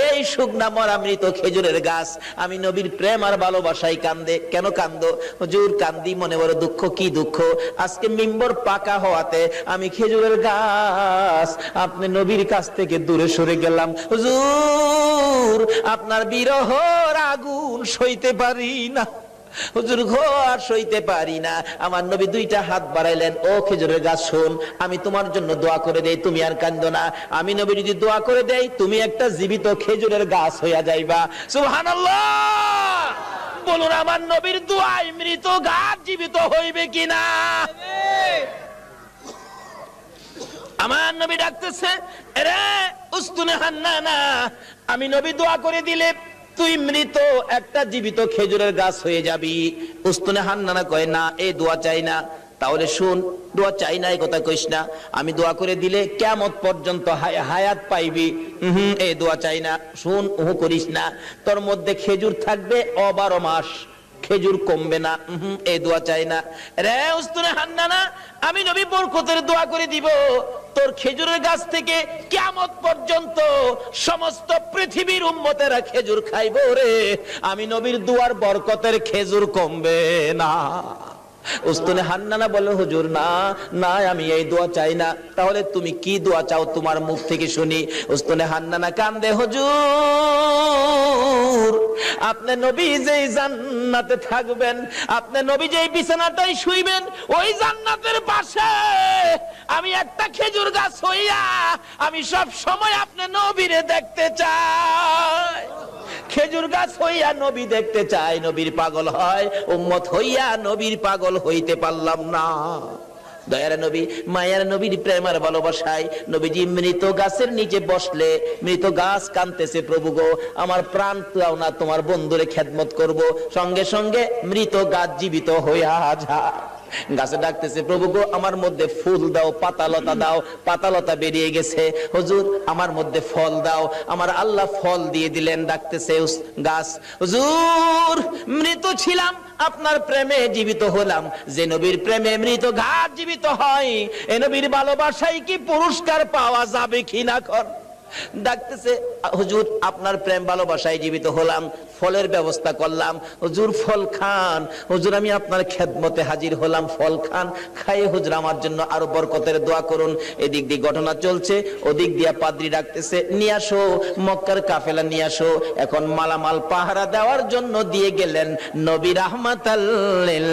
এই শুকনা মরা মৃত খেজুরের গাছ আমি নবীর প্রেম আর ভালোবাসায় কান্দে। কেন কান্দো? হুজুর, কান্দি মনে বড় দুঃখ। কি দুঃখ? আজকে মিম্বর পাকা হওয়াতে আমি খেজুরের গাছ আপনি নবীর কাছ থেকে দূরে সরে গেলাম। হুজুর, আপনার বিরহর আগুন সইতে পারি না। হুজুর গো, আর সইতে পারি না। আমার নবী দুইটা হাত বাড়াইলেন, ও খেজুরের গাছ শোন, আমি তোমার জন্য দোয়া করে দেই, তুমি আর কান্দো না। আমি নবী যদি দোয়া করে দেই, তুমি একটা জীবিত খেজুরের গাছ হইয়া যাইবা। সুবহানাল্লাহ। বলুন, আমার নবীর দোয়ায় মৃত গাছ জীবিত হইবে কিনা? আমার নবী ডাকতেছে, এরে উস্তুনে হান্নানা, আমি নবী দোয়া করে দিলে তুই মৃত একটা জীবিত খেজুরের গাছ হয়ে যাবি। উস্তুনে হান্নানা কয়, না, এই দোয়া চাই না। তাহলে শুন, দোয়া চাই না এই কথা কইস না, আমি দোয়া করে দিলে কিয়ামত পর্যন্ত হায়াত পাইবি। এই দোয়া চাই না। শুন, ওহ করিস না, তোর মধ্যে খেজুর থাকবে 12 মাস, খেজুর কমবে না। এই দোয়া চাই না। রে উস্তুনে হান্নানা, আমি নবী বরকতের দোয়া করে দিব, তোর খেজুরের গাছ থেকে কিয়ামত পর্যন্ত সমস্ত পৃথিবীর উম্মতেরা খেজুর খাইবো রে। আমি নবীর দুয়ার বরকতের খেজুর কমবে না। উস্তুনে হান্নানা বলে, হুজুর না না, আমি এই দোয়া চাই না। তাহলে তুমি কি দোয়া চাও, তোমার মুখ থেকে শুনি। উস্তুনে হান্নানা কান্দে, হুজুর, আপনি নবী যেই জান্নাতে থাকবেন, আপনি নবী যেই বিছানাটাই শুইবেন, ওই জান্নাতের পাশে আমি একটা খেজুর গাছ হইয়া আমি সব সময় আপনি নবীরে দেখতে চাই। খেজুর গাছ হইয়া নবী দেখতে চাই, নবীর পাগল হয়। উম্মত হইয়া নবীর পাগল হইতে পারলাম না। দয়ার নবী, মায়ার নবীর প্রেমের ভালোবাসায় নবীজি মৃত গাছের নিচে বসলে মৃত গাছ কাঁদতেছে, প্রভু গো, আমার প্রাণ দাও না, তোমার বন্ধুরে খেদমত করব। সঙ্গে সঙ্গে মৃত গাছ জীবিত হইয়া যায়। গাছে ডাকতেছে, প্রভু গো, আমার মধ্যে ফুল দাও, পাতালতা দাও। পাতালতা বেরিয়ে গেছে। হুজুর, আমার মধ্যে ফল দাও। আমার আল্লাহ ফল দিয়ে দিলেন। ডাকতেছে গাছ, হুজুর, মৃত ছিলাম, আপনার প্রেমে জীবিত হলাম। যে নবীর প্রেমে মৃত গাছ জীবিত হয়, এ নবীর ভালোবাসায় কি পুরস্কার পাওয়া যাবে কিনা? কর ডাকতেছে, হুজুর, আপনার প্রেম ভালোবাসায় জীবিত হলাম, ফলের ব্যবস্থা করলাম। হুজুর, ফল খান। হুজুর, আমি আপনার খেদমতে হাজির হলাম, ফল খান। খাইয়ে হুজুর আমার জন্য আরো বরকতের দোয়া করুন। এদিক দিয়ে ঘটনা চলছে, ওদিক দিয়ে পাদ্রী ডাকতেছে, নিয়ে আসো মক্কার কাফেলা, নিয়ে আসো। এখন মালামাল পাহারা দেওয়ার জন্য দিয়ে গেলেন নবী রাহমাতাল লিল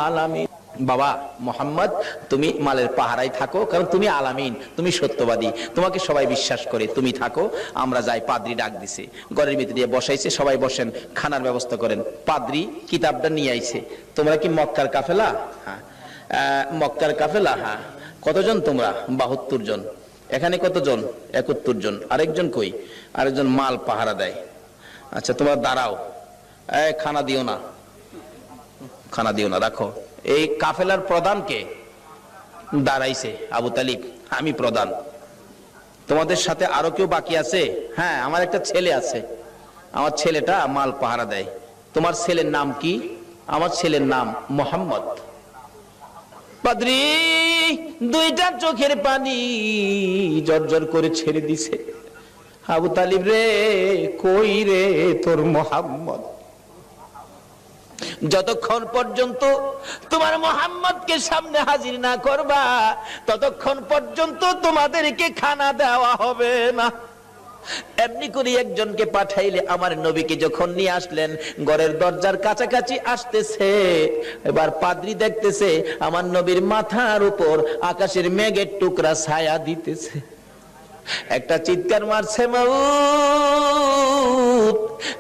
আলামিন। বাবা মোহাম্মদ, তুমি মালের পাহারায় থাকো, কারণ তুমি আলামিন, তুমি সত্যবাদী, তোমাকে সবাই বিশ্বাস করে, তুমি থাকো, আমরা যাই। পাদ্রী ডাক দিছে, ঘরের ভিতরে দিয়ে বসাইছে, সবাই বসেন, খানার ব্যবস্থা করেন। পাদ্রী কিতাবটা নিয়ে আইছে, তোমরা কি মক্কার কাফেলা? হ্যাঁ। মক্কার কাফেলা? হ্যাঁ। কতজন তোমরা? 72 জন। এখানে কতজন? 71 জন। আরেকজন কই? আরেকজন মাল পাহারা দেয়। আচ্ছা, তোমরা দাঁড়াও, খানা দিও না, খানা দিও না, রাখো। এই কাফেলার প্রধানকে দাঁড়াইছে আবু তালিব, আমি প্রধান, তোমাদের সাথে আরো কেউ বাকি আছে? হ্যাঁ, আমার একটা ছেলে আছে, আমার ছেলেটা মাল পাহারা দেয়। তোমার ছেলের নাম কি? আমার ছেলের নাম মোহাম্মদ। পাদ্রী দুইটা চোখের পানি জর্জর করে ছেড়ে দিছে। আবু তালিব রে, কই রে তোর মোহাম্মদ? যতক্ষণ পর্যন্ত তোমার মোহাম্মদকে সামনে হাজির না করবা, ততক্ষণ পর্যন্ত তোমাদেরকে খানা দেওয়া হবে না। এমনি করে একজনকে পাঠাইলে আমার নবীকে যখন নিয়ে আসলেন, ঘরের দরজার কাছাকাছি আসতেছে, এবার পাদ্রী দেখতেছে আমার নবীর মাথার উপর আকাশের মেঘের টুকরা ছায়া দিতেছে। একটা চিৎকার মারছে, মাউত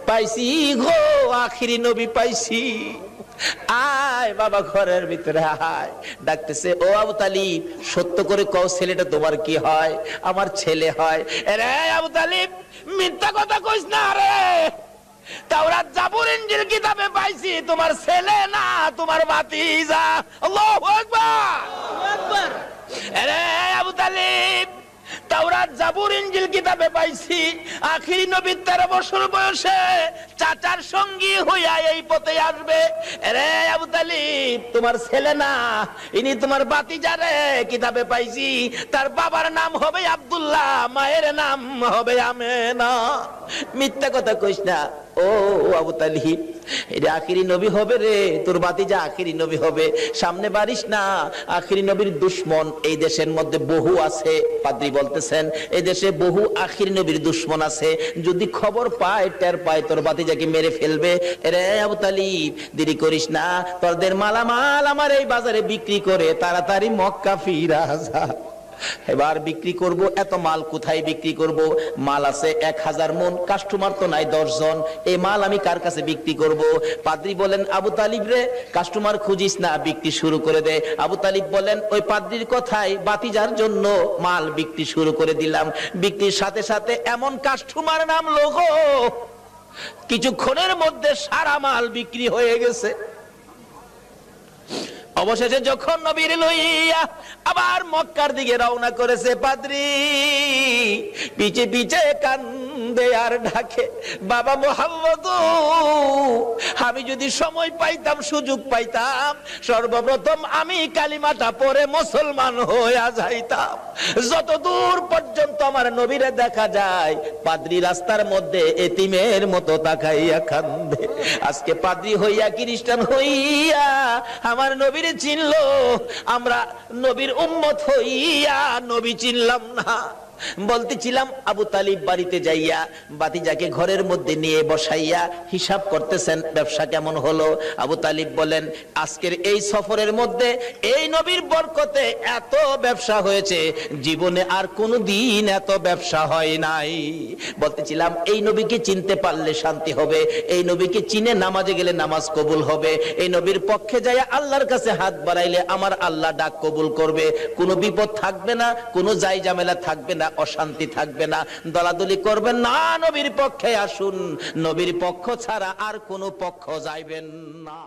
পাইছি গো, আখিরি নবী পাইছি, আয় বাবা ঘরের ভিতরে আয়। ডাকতেছে, ও আবু তালিব, সত্য করে কও ছেলেটা তোমার কি হয়? আমার ছেলে হয়। রে আবু তালিব, মিথ্যা কথা কইস না রে, তাওরাত জাবুর ইনজিল কিতাবে পাইছি তোমার ছেলে না, তোমার ভাতিজা। আল্লাহু আকবার, আল্লাহু আকবার। রে আবু তালিব, তাওরাত জাবুর ইনজিল কিতাবে পাইছি আখিরি নবী 13 বছর বয়সে চাচার সঙ্গী হইয়া এই পথে আসবে। রে আবু তালিব, তোমার ছেলে না, ইনি তোমার ভাতিজা রে। কিতাবে পাইছি তার বাবার নাম হবে আব্দুল্লাহ, মায়ের নাম হবে আমেনা। মিথ্যা কথা কইস না ও আবু তালিব, এটা আখিরি নবী হবে রে, তোর ভাতিজা আখিরি নবী হবে। সামনে বাড়িস না, আখিরি নবীর দুশমন এই দেশের মধ্যে বহু আছে। পাদ্রী বলতেছেন এই দেশে বহু আখিরি নবীর দুশমন আছে, যদি খবর পায়, টের পায়, তোর ভাতিজাকে মেরে ফেলবে। রে আবু তালিব, দেরি করিস না, তোদের মালামাল আমার এই বাজারে বিক্রি করে তাড়াতাড়ি মক্কা ফিরা যা। এবার বিক্রি করব, এত মাল কোথায় বিক্রি করব? মাল আছে 1000 মন, কাস্টমার তো নাই 10 জন, এই মাল আমি কার কাছে বিক্রি করব? পাদ্রী বলেন, আবু তালিব রে, কাস্টমার খুঁজিস না, বিক্রি শুরু করে দে। আবু তালিব বলেন, ওই পাদ্রীর কথায় ভাতিজার জন্য মাল বিক্রি শুরু করে দিলাম। বিক্রির সাথে সাথে এমন কাস্টমার নামলো গো, কিছুক্ষণের মধ্যে সারা মাল বিক্রি হয়ে গেছে। অবশেষে যখন নবীর লইয়া আবার মক্কার দিকে রওনা করেছে, পাদ্রী পিছে পিছে কান্দে আর ডাকে, বাবা মোহাম্মদ, আমি যদি সময় পাইতাম, সুযোগ পাইতাম, সর্বপ্রথম আমি কালিমাটা পড়ে মুসলমান হইয়া যাইতাম। যত দূর পর্যন্ত আমার নবীরে দেখা যায়, পাদ্রী রাস্তার মধ্যে এতিমের মতো তাকাইয়া কান্দে। আজকে পাদ্রী হইয়া, খ্রিস্টান হইয়া আমার নবীর চিনলো, আমরা নবীর উম্মত হইয়া নবী চিনলাম না। বলতেছিলাম আবু তালিব বাড়িতে যাইয়া ভাতিজাকে ঘরের মধ্যে নিয়ে বসাইয়া হিসাব করতেছেন, ব্যবসা কেমন হলো? আবু তালিব বলেন, আজকের এই সফরের মধ্যে এই নবীর বরকতে এত ব্যবসা হয়েছে, জীবনে আর কোনো দিন এত ব্যবসা হয় নাই। বলতেছিলাম এই নবীকে চিনতে পারলে শান্তি হবে, এই নবীকে চিনে নামাজে গেলে নামাজ কবুল হবে, এই নবীর পক্ষে যাইয়া আল্লাহর কাছে হাত বাড়াইলে আমার আল্লাহ ডাক কবুল করবে, কোনো বিপদ থাকবে না, কোনো জাই ঝামেলা থাকবে না, অশান্তি থাকবে না, দলাদলি করবেন না, নবীর পক্ষে আসুন, নবীর পক্ষ ছাড়া আর কোনো পক্ষ যাইবেন না।